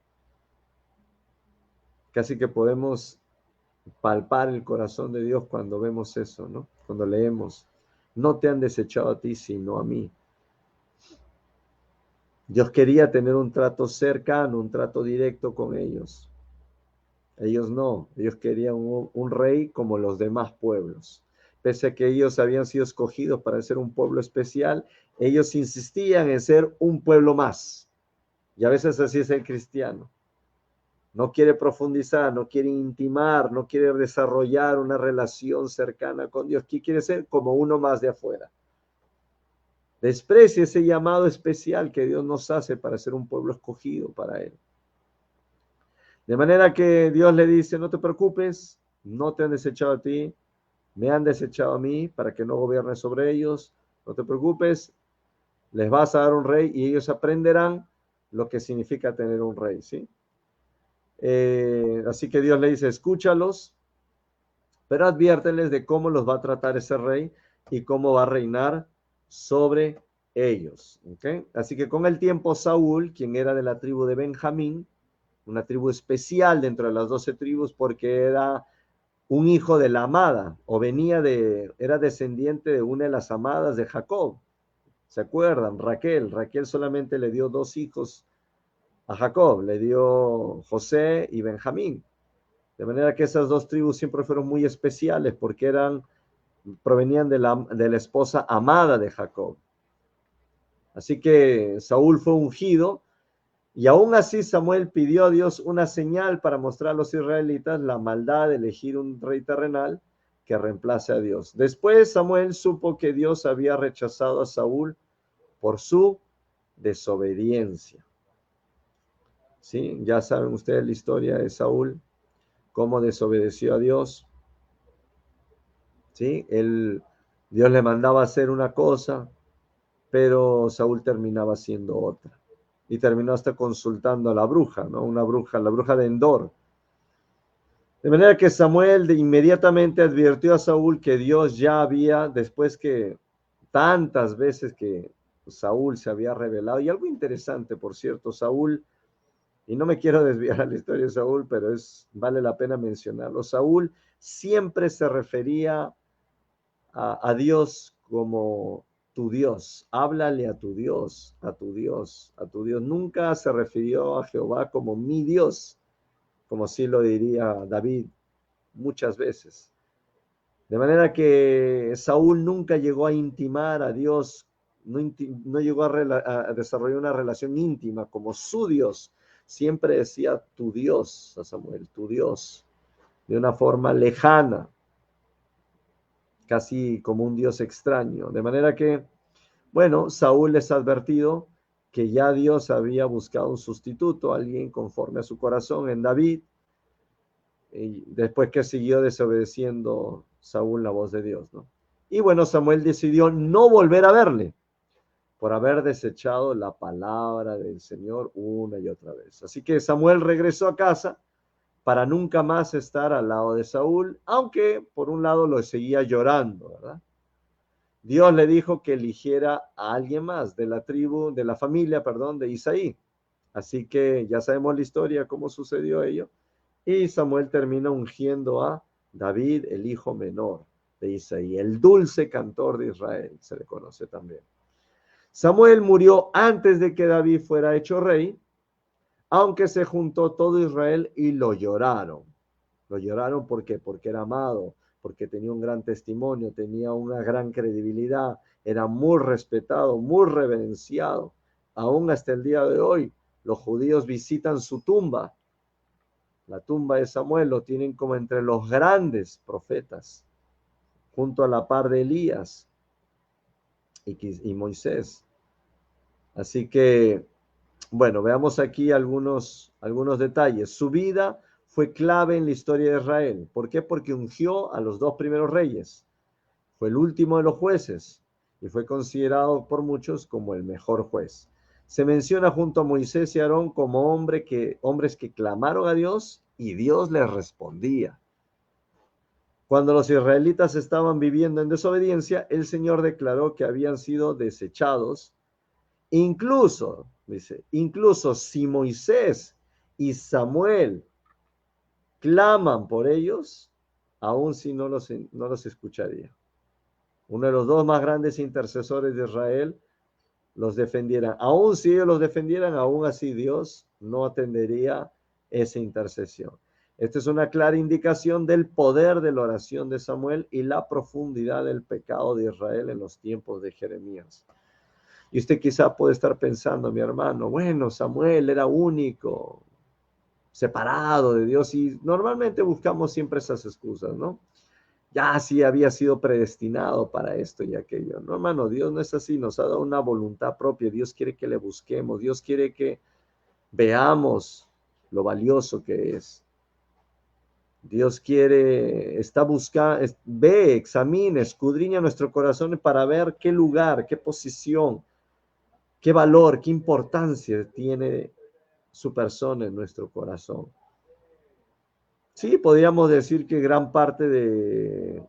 Casi que podemos palpar el corazón de Dios cuando vemos eso, ¿no? Cuando leemos, no te han desechado a ti, sino a mí. Dios quería tener un trato cercano, un trato directo con ellos. Ellos no, ellos querían un rey como los demás pueblos. Pese a que ellos habían sido escogidos para ser un pueblo especial, ellos insistían en ser un pueblo más. Y a veces así es el cristiano. No quiere profundizar, no quiere intimar, no quiere desarrollar una relación cercana con Dios. ¿Qué quiere ser? Como uno más de afuera. Desprecia ese llamado especial que Dios nos hace para ser un pueblo escogido para Él. De manera que Dios le dice, no te preocupes, no te han desechado a ti, me han desechado a mí para que no gobierne sobre ellos. No te preocupes, les vas a dar un rey y ellos aprenderán lo que significa tener un rey, ¿sí? Así que Dios le dice, escúchalos, pero adviérteles de cómo los va a tratar ese rey y cómo va a reinar sobre ellos. ¿Okay? Así que con el tiempo Saúl, quien era de la tribu de Benjamín, una tribu especial dentro de las 12 tribus porque era un hijo de la amada o era descendiente de una de las amadas de Jacob. ¿Se acuerdan? Raquel solamente le dio 2 hijos a Jacob, le dio José y Benjamín. De manera que esas 2 tribus siempre fueron muy especiales porque provenían de la esposa amada de Jacob. Así que Saúl fue ungido y aún así Samuel pidió a Dios una señal para mostrar a los israelitas la maldad de elegir un rey terrenal que reemplace a Dios. Después Samuel supo que Dios había rechazado a Saúl por su desobediencia. ¿Sí? Ya saben ustedes la historia de Saúl, cómo desobedeció a Dios. ¿Sí? Dios le mandaba hacer una cosa, pero Saúl terminaba haciendo otra. Y terminó hasta consultando a la bruja, ¿no? Una bruja, la bruja de Endor. De manera que Samuel inmediatamente advirtió a Saúl que Dios ya había, después que tantas veces que Saúl se había revelado, y algo interesante, por cierto, Saúl, y no me quiero desviar a la historia de Saúl, pero vale la pena mencionarlo, Saúl siempre se refería a Dios como tu Dios, háblale a tu Dios, a tu Dios, a tu Dios. Nunca se refirió a Jehová como mi Dios, como sí lo diría David muchas veces. De manera que Saúl nunca llegó a intimar a Dios, no llegó a desarrollar una relación íntima como su Dios. Siempre decía tu Dios a Samuel, tu Dios, de una forma lejana, casi como un Dios extraño. De manera que, bueno, Saúl les ha advertido que ya Dios había buscado un sustituto, alguien conforme a su corazón en David, y después que siguió desobedeciendo Saúl la voz de Dios, ¿no? Y bueno, Samuel decidió no volver a verle por haber desechado la palabra del Señor una y otra vez. Así que Samuel regresó a casa para nunca más estar al lado de Saúl, aunque por un lado lo seguía llorando, ¿verdad? Dios le dijo que eligiera a alguien más de la familia, de Isaí. Así que ya sabemos la historia, cómo sucedió ello. Y Samuel termina ungiendo a David, el hijo menor de Isaí, el dulce cantor de Israel, se le conoce también. Samuel murió antes de que David fuera hecho rey, aunque se juntó todo Israel y lo lloraron. Lo lloraron ¿por qué? Porque era amado, porque tenía un gran testimonio, tenía una gran credibilidad, era muy respetado, muy reverenciado. Aún hasta el día de hoy, los judíos visitan su tumba. La tumba de Samuel lo tienen como entre los grandes profetas, junto a la par de Elías y Moisés. Así que, bueno, veamos aquí algunos detalles. Su vida fue clave en la historia de Israel. ¿Por qué? Porque ungió a los 2 primeros reyes. Fue el último de los jueces y fue considerado por muchos como el mejor juez. Se menciona junto a Moisés y Aarón como hombres que clamaron a Dios y Dios les respondía. Cuando los israelitas estaban viviendo en desobediencia, el Señor declaró que habían sido desechados. Incluso, dice, incluso si Moisés y Samuel claman por ellos, aún si no los escucharía. Uno de los 2 más grandes intercesores de Israel los defendieran. Aún si ellos los defendieran, aún así Dios no atendería esa intercesión. Esta es una clara indicación del poder de la oración de Samuel y la profundidad del pecado de Israel en los tiempos de Jeremías. Y usted quizá puede estar pensando, mi hermano, bueno, Samuel era único, separado de Dios, y normalmente buscamos siempre esas excusas, ¿no? Ya sí había sido predestinado para esto y aquello. No, hermano, Dios no es así, nos ha dado una voluntad propia, Dios quiere que le busquemos, Dios quiere que veamos lo valioso que es. Dios quiere, está buscando, ve, examina, escudriña nuestro corazón para ver qué lugar, qué posición, qué valor, qué importancia tiene su persona en nuestro corazón. Sí, podríamos decir que gran parte de,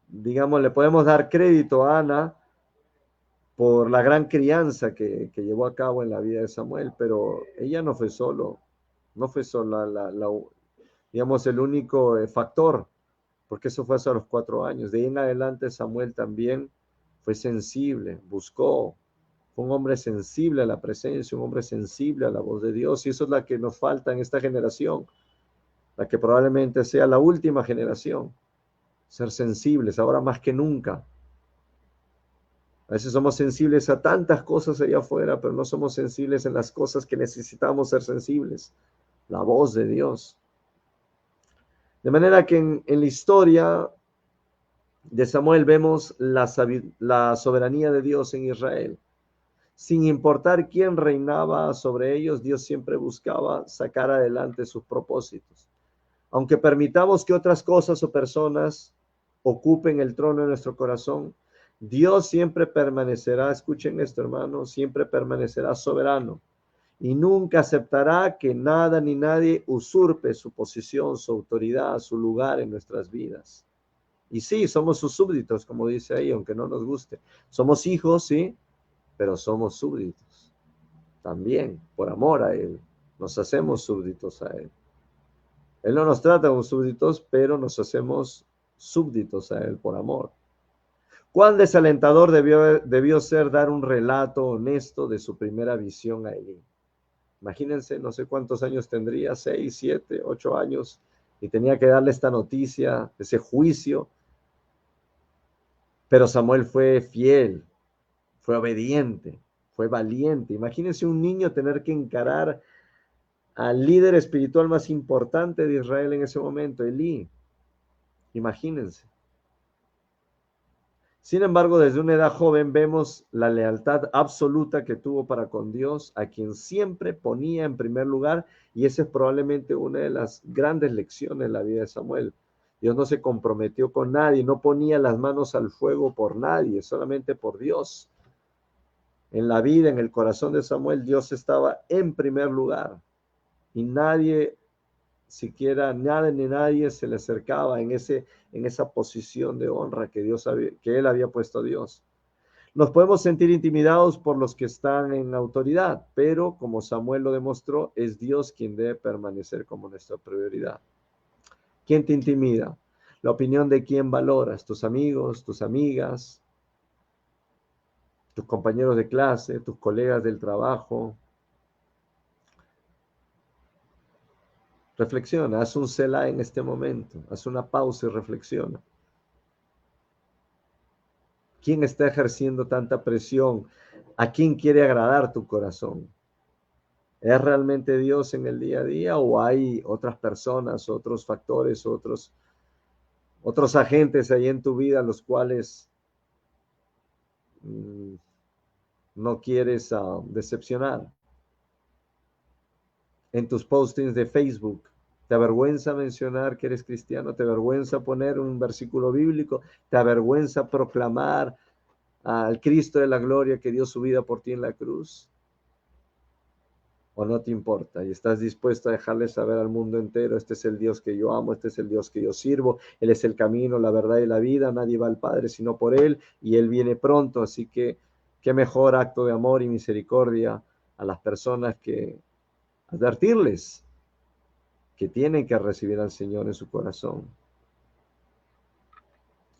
digamos, le podemos dar crédito a Ana por la gran crianza que llevó a cabo en la vida de Samuel, pero ella no fue solo, no fue solo digamos, el único factor, porque eso fue hasta los 4 años. De ahí en adelante Samuel también fue sensible, buscó, fue un hombre sensible a la presencia, un hombre sensible a la voz de Dios, y eso es la que nos falta en esta generación, la que probablemente sea la última generación, ser sensibles, ahora más que nunca. A veces somos sensibles a tantas cosas allá afuera, pero no somos sensibles en las cosas que necesitamos ser sensibles, la voz de Dios. De manera que en la historia de Samuel vemos la soberanía de Dios en Israel. Sin importar quién reinaba sobre ellos, Dios siempre buscaba sacar adelante sus propósitos. Aunque permitamos que otras cosas o personas ocupen el trono de nuestro corazón, Dios siempre permanecerá, escuchen esto hermanos, siempre permanecerá soberano y nunca aceptará que nada ni nadie usurpe su posición, su autoridad, su lugar en nuestras vidas. Y sí, somos sus súbditos, como dice ahí, aunque no nos guste. Somos hijos, sí, pero somos súbditos. También, por amor a Él, nos hacemos súbditos a Él. Él no nos trata como súbditos, pero nos hacemos súbditos a Él por amor. Cuán desalentador debió ser dar un relato honesto de su primera visión a Elí. Imagínense, no sé cuántos años tendría, 6, 7, 8 años, y tenía que darle esta noticia, ese juicio. Pero Samuel fue fiel, fue obediente, fue valiente. Imagínense un niño tener que encarar al líder espiritual más importante de Israel en ese momento, Elí. Imagínense. Sin embargo, desde una edad joven vemos la lealtad absoluta que tuvo para con Dios, a quien siempre ponía en primer lugar, y esa es probablemente una de las grandes lecciones de la vida de Samuel. Dios no se comprometió con nadie, no ponía las manos al fuego por nadie, solamente por Dios. En la vida, en el corazón de Samuel, Dios estaba en primer lugar y nadie, siquiera nada ni nadie se le acercaba en esa posición de honra que él había puesto a Dios. Nos podemos sentir intimidados por los que están en autoridad, pero como Samuel lo demostró, es Dios quien debe permanecer como nuestra prioridad. ¿Quién te intimida? La opinión de quién valoras, tus amigos, tus amigas, tus compañeros de clase, tus colegas del trabajo. Reflexiona, haz un selah en este momento, haz una pausa y reflexiona. ¿Quién está ejerciendo tanta presión? ¿A quién quiere agradar tu corazón? ¿Es realmente Dios en el día a día o hay otras personas, otros factores, otros agentes ahí en tu vida los cuales no quieres decepcionar? En tus postings de Facebook, ¿te avergüenza mencionar que eres cristiano? ¿Te avergüenza poner un versículo bíblico? ¿Te avergüenza proclamar al Cristo de la gloria que dio su vida por ti en la cruz? ¿O no te importa y estás dispuesto a dejarle saber al mundo entero, este es el Dios que yo amo, este es el Dios que yo sirvo, Él es el camino, la verdad y la vida, nadie va al Padre sino por Él y Él viene pronto, así que qué mejor acto de amor y misericordia a las personas que advertirles que tienen que recibir al Señor en su corazón.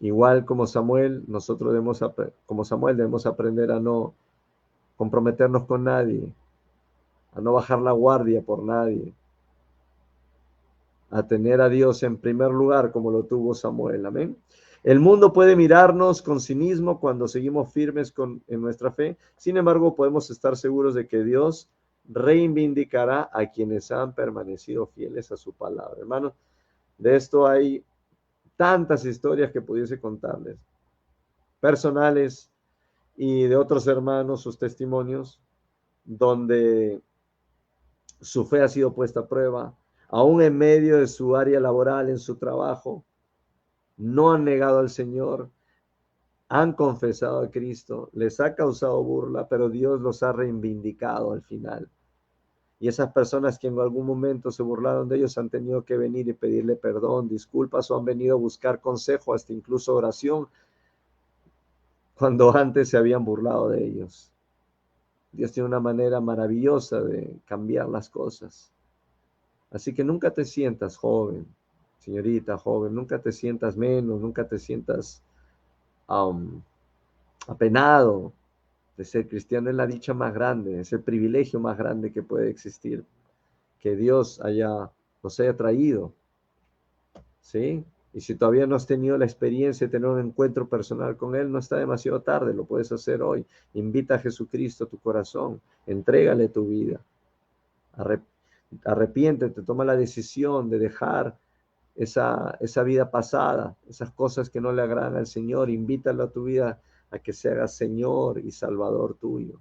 Igual como Samuel, como Samuel debemos aprender a no comprometernos con nadie, a no bajar la guardia por nadie, a tener a Dios en primer lugar como lo tuvo Samuel. Amén. El mundo puede mirarnos con cinismo cuando seguimos firmes en nuestra fe. Sin embargo, podemos estar seguros de que Dios reivindicará a quienes han permanecido fieles a su palabra. Hermanos, de esto hay tantas historias que pudiese contarles, personales y de otros hermanos, sus testimonios, donde su fe ha sido puesta a prueba, aún en medio de su área laboral, en su trabajo, no han negado al Señor, han confesado a Cristo, les ha causado burla, pero Dios los ha reivindicado al final. Y esas personas que en algún momento se burlaron de ellos han tenido que venir y pedirle perdón, disculpas, o han venido a buscar consejo, hasta incluso oración, cuando antes se habían burlado de ellos. Dios tiene una manera maravillosa de cambiar las cosas. Así que nunca te sientas joven, señorita joven, nunca te sientas menos, nunca te sientas apenado de ser cristiano. Es la dicha más grande, es el privilegio más grande que puede existir, que Dios nos haya traído, ¿sí? Y si todavía no has tenido la experiencia de tener un encuentro personal con Él, no está demasiado tarde, lo puedes hacer hoy. Invita a Jesucristo a tu corazón, entrégale tu vida, arrepiéntete, toma la decisión de dejar esa vida pasada, esas cosas que no le agradan al Señor, invítalo a tu vida a que se haga Señor y Salvador tuyo.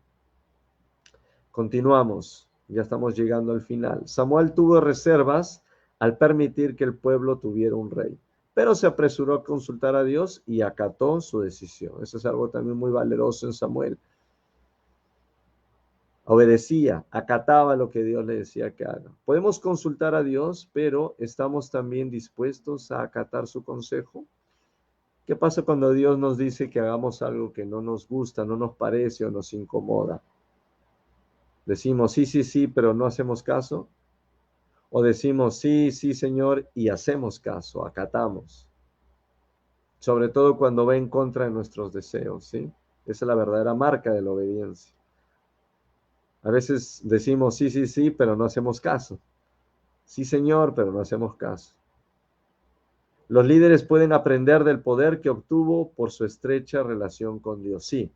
Continuamos, ya estamos llegando al final. Samuel tuvo reservas al permitir que el pueblo tuviera un rey, pero se apresuró a consultar a Dios y acató su decisión. Eso es algo también muy valeroso en Samuel. Obedecía, acataba lo que Dios le decía que haga. Podemos consultar a Dios, pero ¿estamos también dispuestos a acatar su consejo? ¿Qué pasa cuando Dios nos dice que hagamos algo que no nos gusta, no nos parece o nos incomoda? Decimos sí, sí, sí, pero no hacemos caso. O decimos sí, sí, Señor, y hacemos caso, acatamos. Sobre todo cuando va en contra de nuestros deseos, ¿sí? Esa es la verdadera marca de la obediencia. A veces decimos sí, sí, sí, pero no hacemos caso. Sí, Señor, pero no hacemos caso. Los líderes pueden aprender del poder que obtuvo por su estrecha relación con Dios. Sí,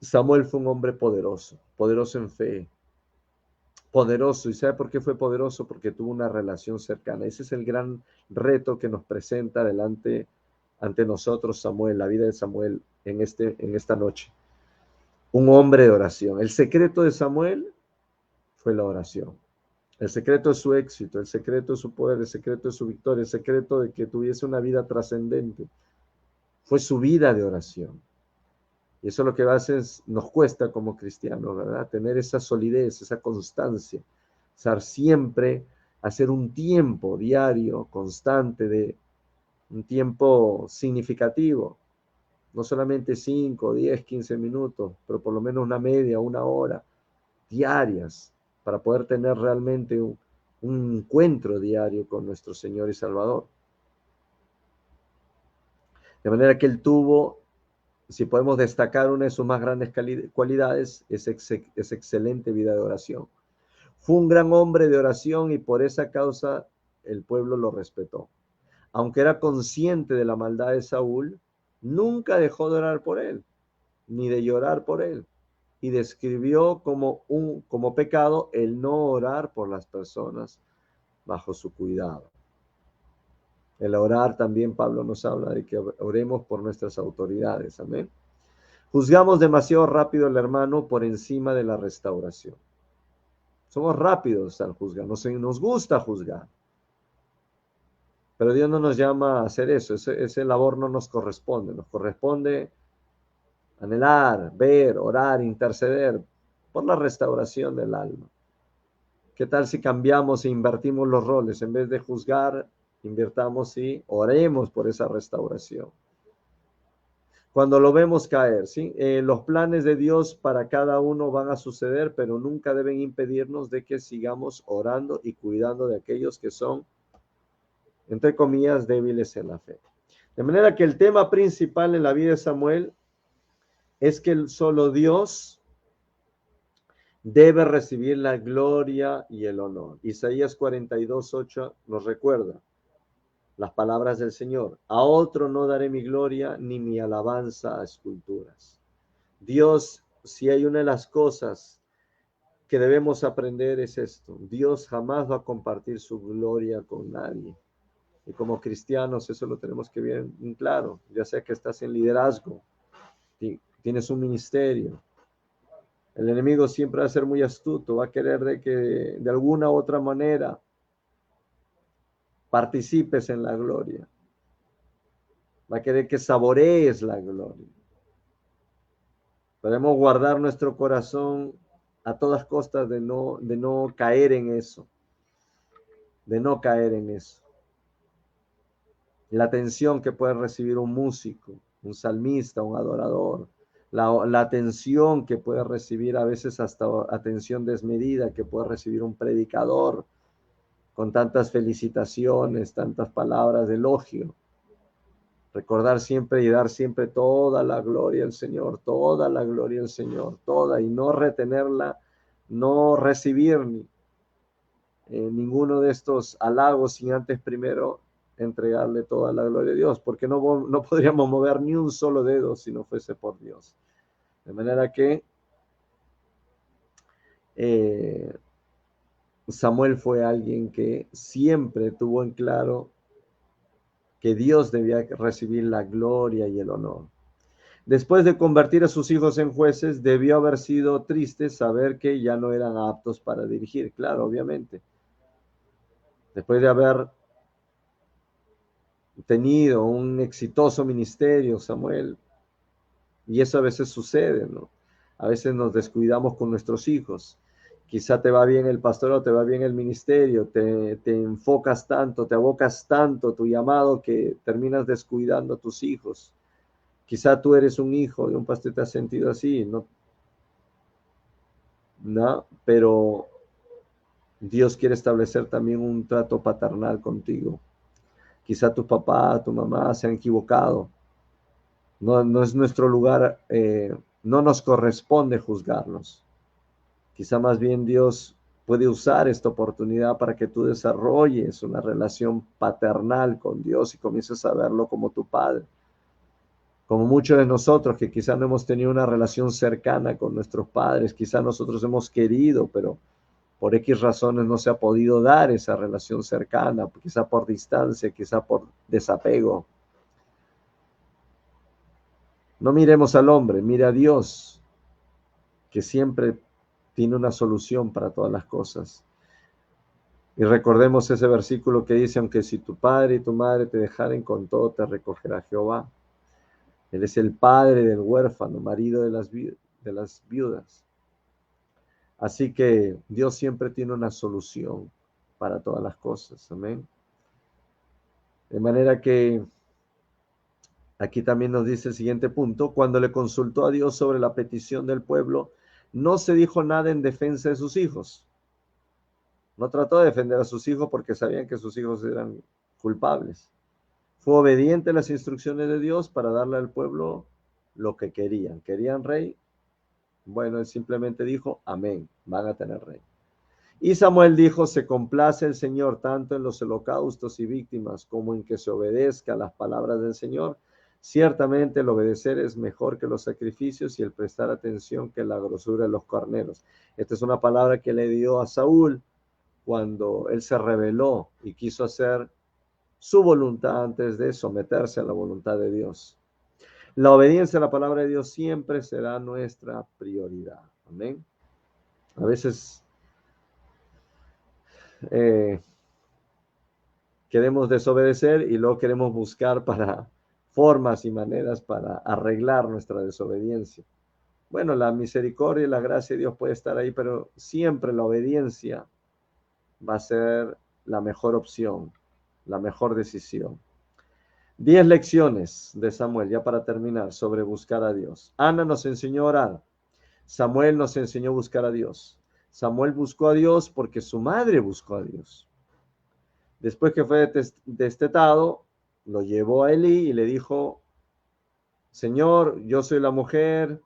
Samuel fue un hombre poderoso, poderoso en fe, poderoso. ¿Y sabe por qué fue poderoso? Porque tuvo una relación cercana. Ese es el gran reto que nos presenta ante nosotros Samuel, la vida de Samuel en esta noche. Un hombre de oración. El secreto de Samuel fue la oración. El secreto de su éxito, el secreto de su poder, el secreto de su victoria, el secreto de que tuviese una vida trascendente, fue su vida de oración. Y eso es lo que a veces nos cuesta como cristianos, ¿verdad? Tener esa solidez, esa constancia, estar siempre, hacer un tiempo diario, constante, un tiempo significativo, no solamente 5, 10, 15 minutos, pero por lo menos una media, una hora, diarias, para poder tener realmente un encuentro diario con nuestro Señor y Salvador. De manera que Él tuvo, si podemos destacar una de sus más grandes cualidades, es excelente vida de oración. Fue un gran hombre de oración y por esa causa el pueblo lo respetó. Aunque era consciente de la maldad de Saúl, nunca dejó de orar por él, ni de llorar por él. Y describió como pecado el no orar por las personas bajo su cuidado. El orar también, Pablo nos habla de que oremos por nuestras autoridades. Amén. Juzgamos demasiado rápido al hermano por encima de la restauración. Somos rápidos al juzgar, nos gusta juzgar. Pero Dios no nos llama a hacer eso, ese labor no nos corresponde anhelar, ver, orar, interceder por la restauración del alma. ¿Qué tal si cambiamos e invertimos los roles? En vez de juzgar, invirtamos y oremos por esa restauración. Cuando lo vemos caer, ¿sí? Los planes de Dios para cada uno van a suceder, pero nunca deben impedirnos de que sigamos orando y cuidando de aquellos que son, entre comillas, débiles en la fe. De manera que el tema principal en la vida de Samuel es que solo Dios debe recibir la gloria y el honor. Isaías 42:8 nos recuerda: Las palabras del Señor. A otro no daré mi gloria ni mi alabanza a esculturas. Dios, si hay una de las cosas que debemos aprender es esto. Dios jamás va a compartir su gloria con nadie. Y como cristianos eso lo tenemos que ver bien claro. Ya sea que estás en liderazgo, tienes un ministerio. El enemigo siempre va a ser muy astuto, va a querer de que de alguna u otra manera participes en la gloria. Va a querer que saborees la gloria. Podemos guardar nuestro corazón a todas costas de no caer en eso. De no caer en eso. La atención que puede recibir un músico, un salmista, un adorador. La atención que puede recibir a veces hasta atención desmedida que puede recibir un predicador con tantas felicitaciones, tantas palabras de elogio. Recordar siempre y dar siempre toda la gloria al Señor, toda la gloria al Señor, toda, y no retenerla, no recibir ninguno de estos halagos sin antes primero entregarle toda la gloria a Dios, porque no podríamos mover ni un solo dedo si no fuese por Dios. De manera que Samuel fue alguien que siempre tuvo en claro que Dios debía recibir la gloria y el honor. Después de convertir a sus hijos en jueces, debió haber sido triste saber que ya no eran aptos para dirigir, claro, obviamente. Después de haber tenido un exitoso ministerio, Samuel, y eso a veces sucede, ¿no? A veces nos descuidamos con nuestros hijos. Quizá te va bien el pastorado, te va bien el ministerio, te enfocas tanto, te abocas tanto tu llamado que terminas descuidando a tus hijos. Quizá tú eres un hijo de un pastor y te has sentido así, ¿no? ¿No? Pero Dios quiere establecer también un trato paternal contigo. Quizá tu papá, tu mamá se han equivocado. No es nuestro lugar, no nos corresponde juzgarlos. Quizá más bien Dios puede usar esta oportunidad para que tú desarrolles una relación paternal con Dios y comiences a verlo como tu padre. Como muchos de nosotros que quizá no hemos tenido una relación cercana con nuestros padres, quizá nosotros hemos querido, pero por X razones no se ha podido dar esa relación cercana, quizá por distancia, quizá por desapego. No miremos al hombre, mira a Dios, que siempre tiene una solución para todas las cosas. Y recordemos ese versículo que dice, aunque si tu padre y tu madre te dejaren, con todo te recogerá Jehová. Él es el padre del huérfano, marido de las viudas. Así que Dios siempre tiene una solución para todas las cosas. Amén. De manera que aquí también nos dice el siguiente punto, cuando le consultó a Dios sobre la petición del pueblo, no se dijo nada en defensa de sus hijos. No trató de defender a sus hijos porque sabían que sus hijos eran culpables. Fue obediente a las instrucciones de Dios para darle al pueblo lo que querían. ¿Querían rey? Bueno, él simplemente dijo, amén, van a tener rey. Y Samuel dijo, se complace el Señor tanto en los holocaustos y víctimas como en que se obedezca a las palabras del Señor. Ciertamente el obedecer es mejor que los sacrificios y el prestar atención que la grosura de los carneros. Esta es una palabra que le dio a Saúl cuando él se rebeló y quiso hacer su voluntad antes de someterse a la voluntad de Dios. La obediencia a la palabra de Dios siempre será nuestra prioridad. Amén. A veces queremos desobedecer y luego queremos buscar para formas y maneras para arreglar nuestra desobediencia. Bueno, la misericordia y la gracia de Dios puede estar ahí, pero siempre la obediencia va a ser la mejor opción, la mejor decisión. 10 lecciones de Samuel, ya para terminar, sobre buscar a Dios. Ana nos enseñó a orar. Samuel nos enseñó a buscar a Dios. Samuel buscó a Dios porque su madre buscó a Dios. Después que fue destetado, lo llevó a Elí y le dijo, Señor, yo soy la mujer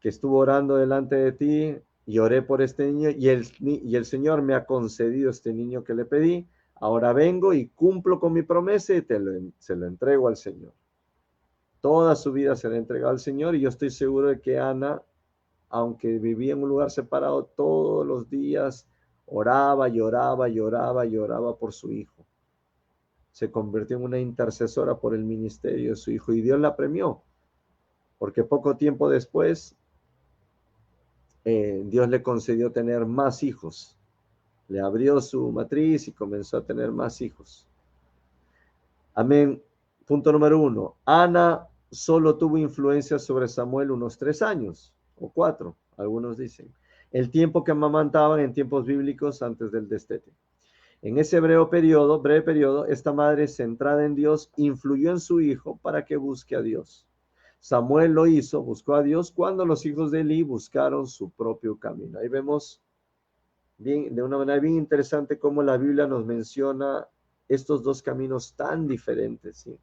que estuvo orando delante de ti y oré por este niño y el Señor me ha concedido este niño que le pedí. Ahora vengo y cumplo con mi promesa y se lo entrego al Señor. Toda su vida se le ha entregado al Señor y yo estoy seguro de que Ana, aunque vivía en un lugar separado, todos los días oraba, lloraba, lloraba, lloraba por su hijo. Se convirtió en una intercesora por el ministerio de su hijo y Dios la premió, porque poco tiempo después Dios le concedió tener más hijos. Le abrió su matriz y comenzó a tener más hijos. Amén. Punto número 1. Ana solo tuvo influencia sobre Samuel unos 3 años o 4, algunos dicen. El tiempo que amamantaban en tiempos bíblicos antes del destete. En ese breve periodo, esta madre centrada en Dios influyó en su hijo para que busque a Dios. Samuel lo hizo, buscó a Dios cuando los hijos de Eli buscaron su propio camino. Ahí vemos bien, de una manera bien interesante cómo la Biblia nos menciona estos dos caminos tan diferentes, ¿sí?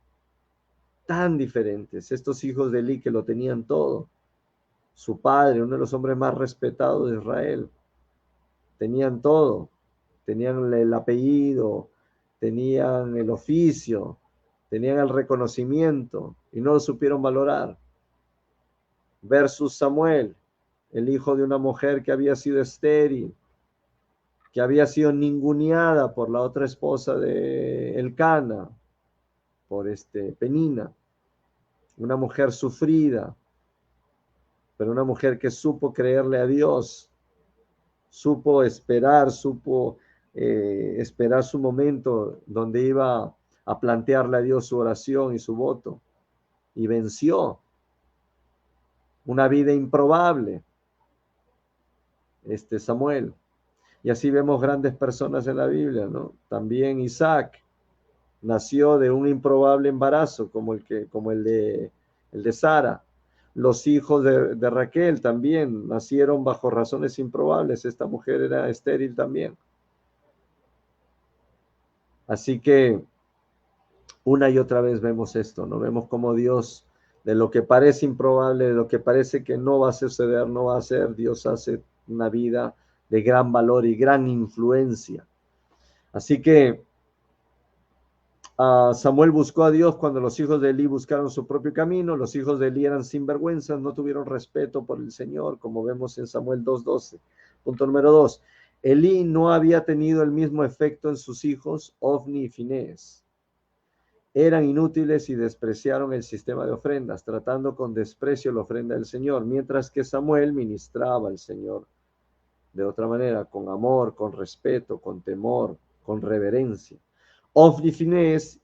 Tan diferentes. Estos hijos de Eli que lo tenían todo. Su padre, uno de los hombres más respetados de Israel, tenían todo. Tenían el apellido, tenían el oficio, tenían el reconocimiento y no lo supieron valorar. Versus Samuel, el hijo de una mujer que había sido estéril, que había sido ninguneada por la otra esposa de Elcana, por Penina, una mujer sufrida, pero una mujer que supo creerle a Dios, supo esperar, supo esperar su momento donde iba a plantearle a Dios su oración y su voto, y venció una vida improbable, Samuel. Y así vemos grandes personas en la Biblia, ¿no? También Isaac nació de un improbable embarazo, como el de Sara. Los hijos de Raquel también nacieron bajo razones improbables. Esta mujer era estéril también. Así que una y otra vez vemos esto, ¿no? Vemos cómo Dios, de lo que parece improbable, de lo que parece que no va a suceder, no va a ser, Dios hace una vida de gran valor y gran influencia. Así que Samuel buscó a Dios cuando los hijos de Elí buscaron su propio camino. Los hijos de Elí eran sinvergüenzas, no tuvieron respeto por el Señor, como vemos en Samuel 2:12. Punto número 2. Elí no había tenido el mismo efecto en sus hijos, Ofni y Finés. Eran inútiles y despreciaron el sistema de ofrendas, tratando con desprecio la ofrenda del Señor, mientras que Samuel ministraba al Señor de otra manera, con amor, con respeto, con temor, con reverencia. Ofni y Finés,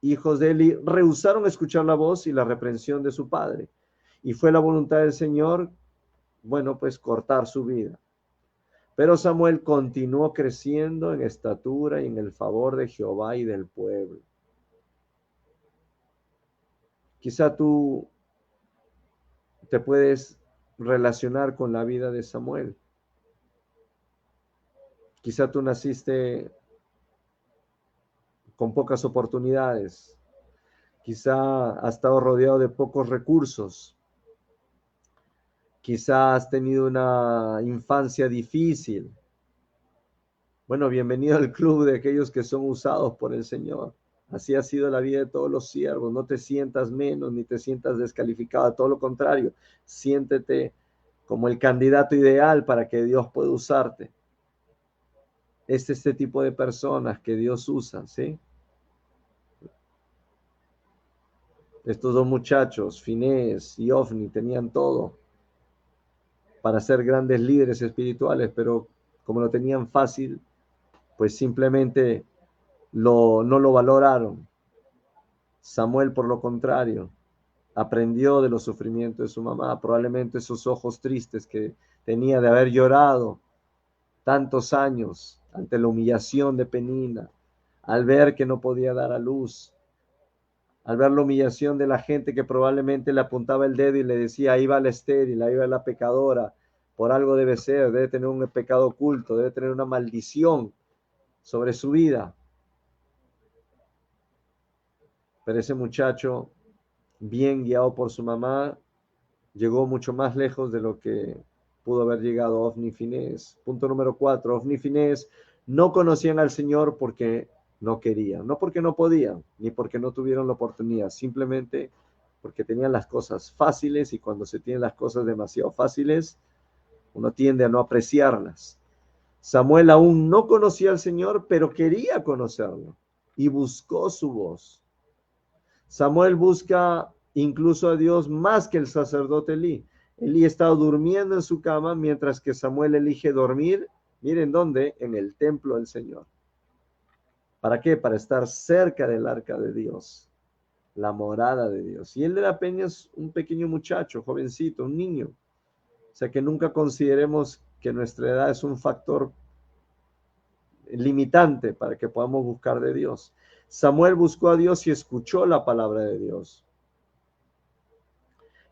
hijos de Eli, rehusaron escuchar la voz y la reprensión de su padre. Y fue la voluntad del Señor, bueno, pues cortar su vida. Pero Samuel continuó creciendo en estatura y en el favor de Jehová y del pueblo. Quizá tú te puedes relacionar con la vida de Samuel. Quizá tú naciste con pocas oportunidades. Quizá has estado rodeado de pocos recursos. Quizá has tenido una infancia difícil. Bueno, bienvenido al club de aquellos que son usados por el Señor. Así ha sido la vida de todos los siervos. No te sientas menos ni te sientas descalificado. Todo lo contrario, siéntete como el candidato ideal para que Dios pueda usarte. Es este tipo de personas que Dios usa, ¿sí? Estos dos muchachos, Finés y Ofni, tenían todo para ser grandes líderes espirituales, pero como lo tenían fácil, pues simplemente no lo valoraron. Samuel, por lo contrario, aprendió de los sufrimientos de su mamá, probablemente esos ojos tristes que tenía de haber llorado tantos años ante la humillación de Penina, al ver que no podía dar a luz, al ver la humillación de la gente que probablemente le apuntaba el dedo y le decía, ahí va la estéril, ahí va la pecadora, por algo debe ser, debe tener un pecado oculto, debe tener una maldición sobre su vida. Pero ese muchacho, bien guiado por su mamá, llegó mucho más lejos de lo que pudo haber llegado Ofni y Finés. Punto número 4. Ofni y Finés no conocían al Señor porque no querían, no porque no podían, ni porque no tuvieron la oportunidad, simplemente porque tenían las cosas fáciles, y cuando se tienen las cosas demasiado fáciles, uno tiende a no apreciarlas. Samuel aún no conocía al Señor, pero quería conocerlo y buscó su voz. Samuel busca incluso a Dios más que el sacerdote Elí. Elí estaba durmiendo en su cama mientras que Samuel elige dormir. Miren dónde, en el templo del Señor. ¿Para qué? Para estar cerca del arca de Dios, la morada de Dios. Y él era apenas un pequeño muchacho, jovencito, un niño. O sea que nunca consideremos que nuestra edad es un factor limitante para que podamos buscar de Dios. Samuel buscó a Dios y escuchó la palabra de Dios.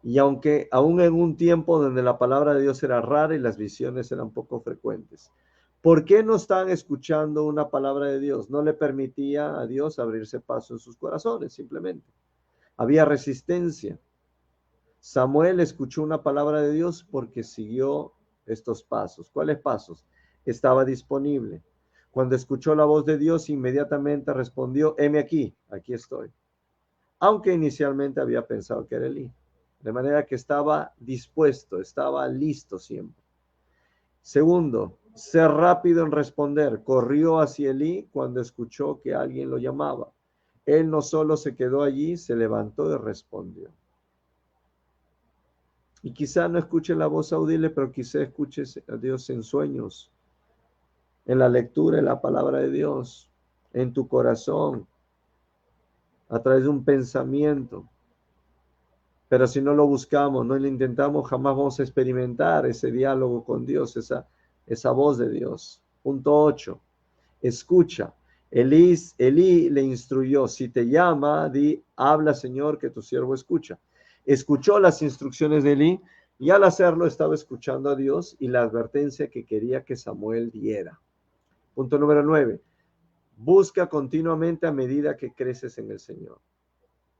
Y aunque aún en un tiempo donde la palabra de Dios era rara y las visiones eran poco frecuentes, ¿por qué no estaban escuchando una palabra de Dios? No le permitía a Dios abrirse paso en sus corazones, simplemente. Había resistencia. Samuel escuchó una palabra de Dios porque siguió estos pasos. ¿Cuáles pasos? Estaba disponible. Cuando escuchó la voz de Dios, inmediatamente respondió: heme aquí, aquí estoy. Aunque inicialmente había pensado que era Elí. De manera que estaba dispuesto, estaba listo siempre. Segundo, ser rápido en responder. Corrió hacia Elí cuando escuchó que alguien lo llamaba. Él no solo se quedó allí, se levantó y respondió. Y quizá no escuche la voz audible, pero quizá escuche a Dios en sueños, en la lectura, en la palabra de Dios, en tu corazón, a través de un pensamiento. Pero si no lo buscamos, no lo intentamos, jamás vamos a experimentar ese diálogo con Dios, esa voz de Dios. Punto 8. Escucha. Elí le instruyó: si te llama, di, habla, Señor, que tu siervo escucha. Escuchó las instrucciones de Elí, y al hacerlo estaba escuchando a Dios y la advertencia que quería que Samuel diera. Punto número 9. Busca continuamente a medida que creces en el Señor.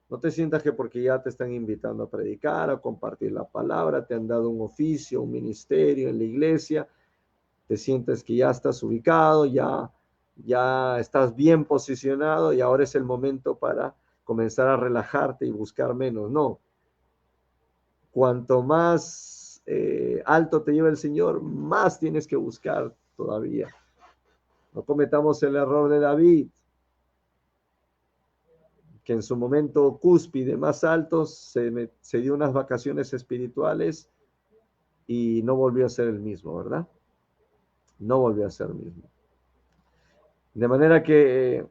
No te sientas que porque ya te están invitando a predicar, a compartir la palabra, te han dado un oficio, un ministerio en la iglesia, te sientes que ya estás ubicado, ya estás bien posicionado y ahora es el momento para comenzar a relajarte y buscar menos. No. Cuanto más alto te lleva el Señor, más tienes que buscar todavía. No cometamos el error de David, que en su momento cúspide más alto se dio unas vacaciones espirituales y no volvió a ser el mismo, ¿verdad? No volvió a ser el mismo. De manera que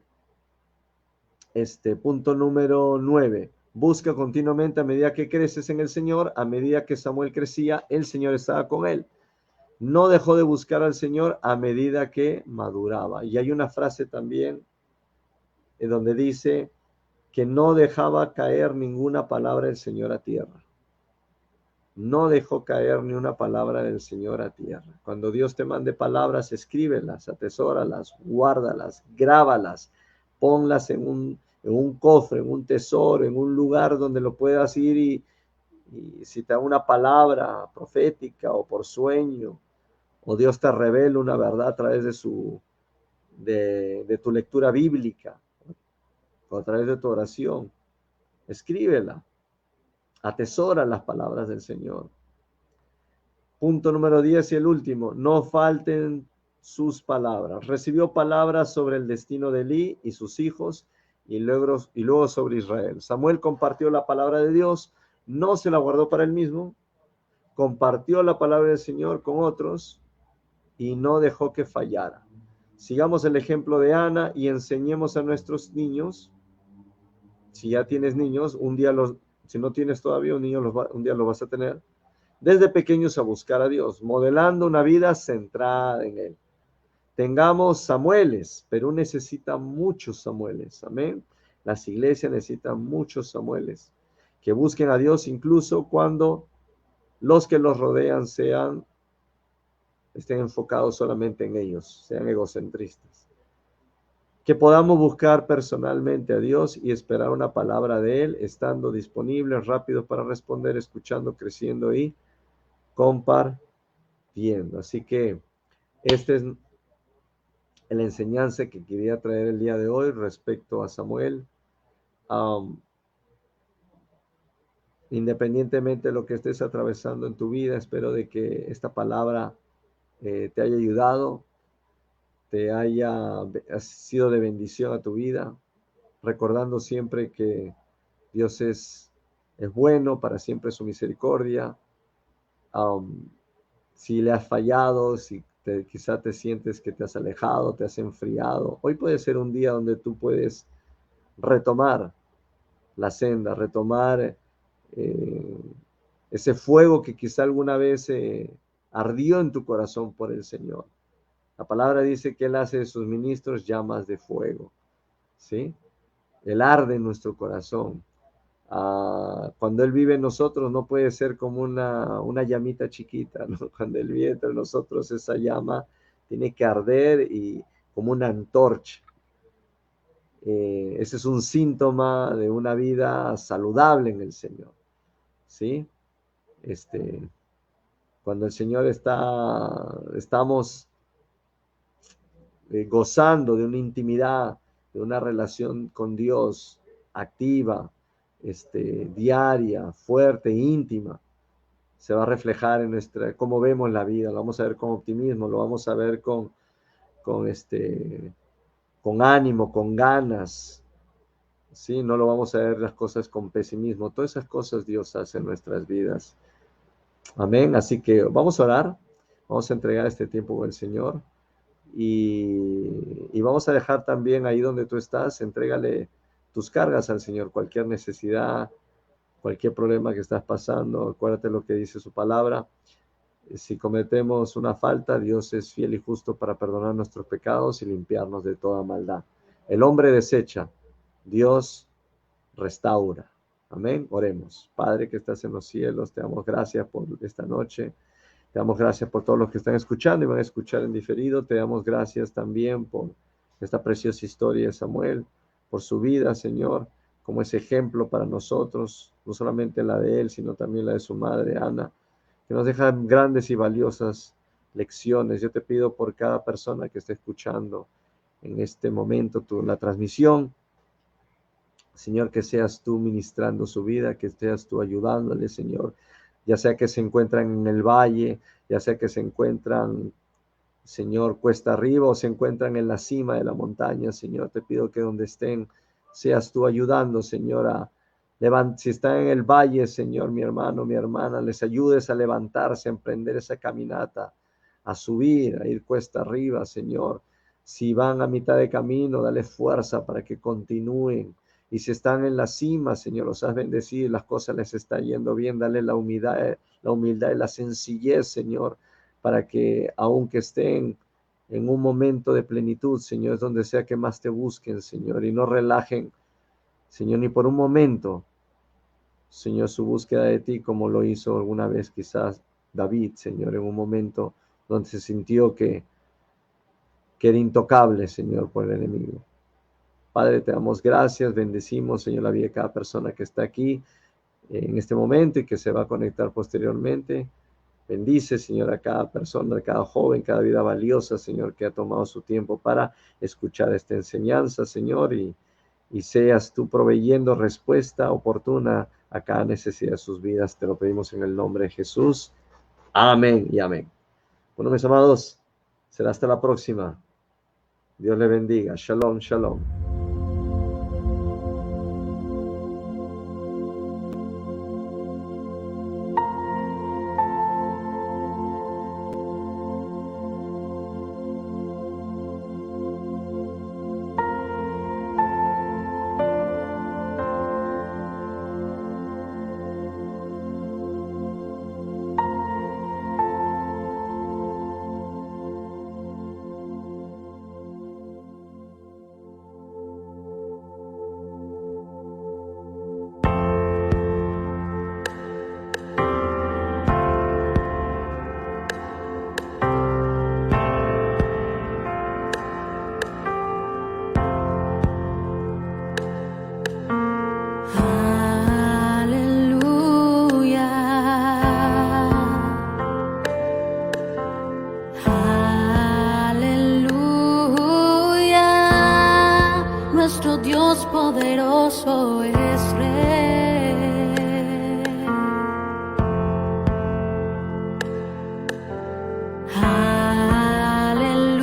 punto número 9. Busca continuamente a medida que creces en el Señor. A medida que Samuel crecía, el Señor estaba con él. No dejó de buscar al Señor a medida que maduraba. Y hay una frase también donde dice que no dejaba caer ninguna palabra del Señor a tierra. No dejó caer ni una palabra del Señor a tierra. Cuando Dios te mande palabras, escríbelas, atesóralas, guárdalas, grábalas, ponlas en un cofre, en un tesoro, en un lugar donde lo puedas ir y si te da una palabra profética o por sueño, o Dios te revela una verdad a través de tu lectura bíblica o a través de tu oración, escríbela, atesora las palabras del Señor. Punto número 10 y el último: no falten sus palabras. Recibió palabras sobre el destino de Elí y sus hijos y luego sobre Israel. Samuel compartió la palabra de Dios, no se la guardó para él mismo, compartió la palabra del Señor con otros y no dejó que fallara. Sigamos el ejemplo de Ana y enseñemos a nuestros niños. Si ya tienes niños, si no tienes todavía un día lo vas a tener. Desde pequeños a buscar a Dios, modelando una vida centrada en Él. Tengamos Samueles. Perú necesita muchos Samueles, amén. Las iglesias necesitan muchos Samueles que busquen a Dios incluso cuando los que los rodean estén enfocados solamente en ellos, sean egocentristas. Que podamos buscar personalmente a Dios y esperar una palabra de Él, estando disponibles, rápidos para responder, escuchando, creciendo y compartiendo. Así que este en la enseñanza que quería traer el día de hoy respecto a Samuel. Independientemente de lo que estés atravesando en tu vida, espero de que esta palabra te haya ayudado, te haya sido de bendición a tu vida, recordando siempre que Dios es bueno, para siempre su misericordia. Si le has fallado, si quizá te sientes que te has alejado, te has enfriado, hoy puede ser un día donde tú puedes retomar la senda, retomar eh, ese fuego que quizá alguna vez ardió en tu corazón por el Señor. La palabra dice que Él hace de sus ministros llamas de fuego, ¿sí? Él arde en nuestro corazón. Cuando Él vive en nosotros no puede ser como una llamita chiquita, ¿no? Cuando Él vive entre nosotros, esa llama tiene que arder y como una antorcha. Ese es un síntoma de una vida saludable en el Señor, ¿sí? Cuando el Señor estamos gozando de una intimidad, de una relación con Dios activa, diaria, fuerte, íntima, se va a reflejar en cómo vemos la vida, lo vamos a ver con optimismo, lo vamos a ver con, con ánimo, con ganas, ¿sí? No lo vamos a ver las cosas con pesimismo, todas esas cosas Dios hace en nuestras vidas. Amén, así que vamos a orar, vamos a entregar este tiempo con el Señor. Y vamos a dejar también ahí donde tú estás, entrégale tus cargas al Señor, cualquier necesidad, cualquier problema que estás pasando, acuérdate lo que dice su palabra. Si cometemos una falta, Dios es fiel y justo para perdonar nuestros pecados y limpiarnos de toda maldad. El hombre desecha, Dios restaura. Amén. Oremos. Padre que estás en los cielos, te damos gracias por esta noche. Te damos gracias por todos los que están escuchando y van a escuchar en diferido. Te damos gracias también por esta preciosa historia de Samuel, por su vida, Señor, como ese ejemplo para nosotros, no solamente la de él, sino también la de su madre, Ana, que nos deja grandes y valiosas lecciones. Yo te pido por cada persona que esté escuchando en este momento la transmisión, Señor, que seas tú ministrando su vida, que seas tú ayudándole, Señor, ya sea que se encuentran en el valle, ya sea que se encuentran, Señor, cuesta arriba o se encuentran en la cima de la montaña, Señor, te pido que donde estén, seas tú ayudando, Señor, si están en el valle, Señor, mi hermano, mi hermana, les ayudes a levantarse, a emprender esa caminata, a subir, a ir cuesta arriba, Señor. Si van a mitad de camino, dale fuerza para que continúen. Y si están en la cima, Señor, los has bendecido y las cosas les están yendo bien, dale la humildad y la sencillez, Señor, para que aunque estén en un momento de plenitud, Señor, es donde sea que más te busquen, Señor, y no relajen, Señor, ni por un momento, Señor, su búsqueda de ti, como lo hizo alguna vez quizás David, Señor, en un momento donde se sintió que era intocable, Señor, por el enemigo. Padre, te damos gracias, bendecimos, Señor, la vida de cada persona que está aquí en este momento y que se va a conectar posteriormente. Bendice, Señor, a cada persona, a cada joven, cada vida valiosa, Señor, que ha tomado su tiempo para escuchar esta enseñanza, Señor, y seas tú proveyendo respuesta oportuna a cada necesidad de sus vidas. Te lo pedimos en el nombre de Jesús. Amén y amén. Bueno, mis amados, será hasta la próxima. Dios le bendiga. Shalom, shalom.
poderoso es Rey. Aleluya.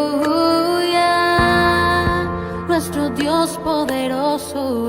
Aleluya. Nuestro Dios poderoso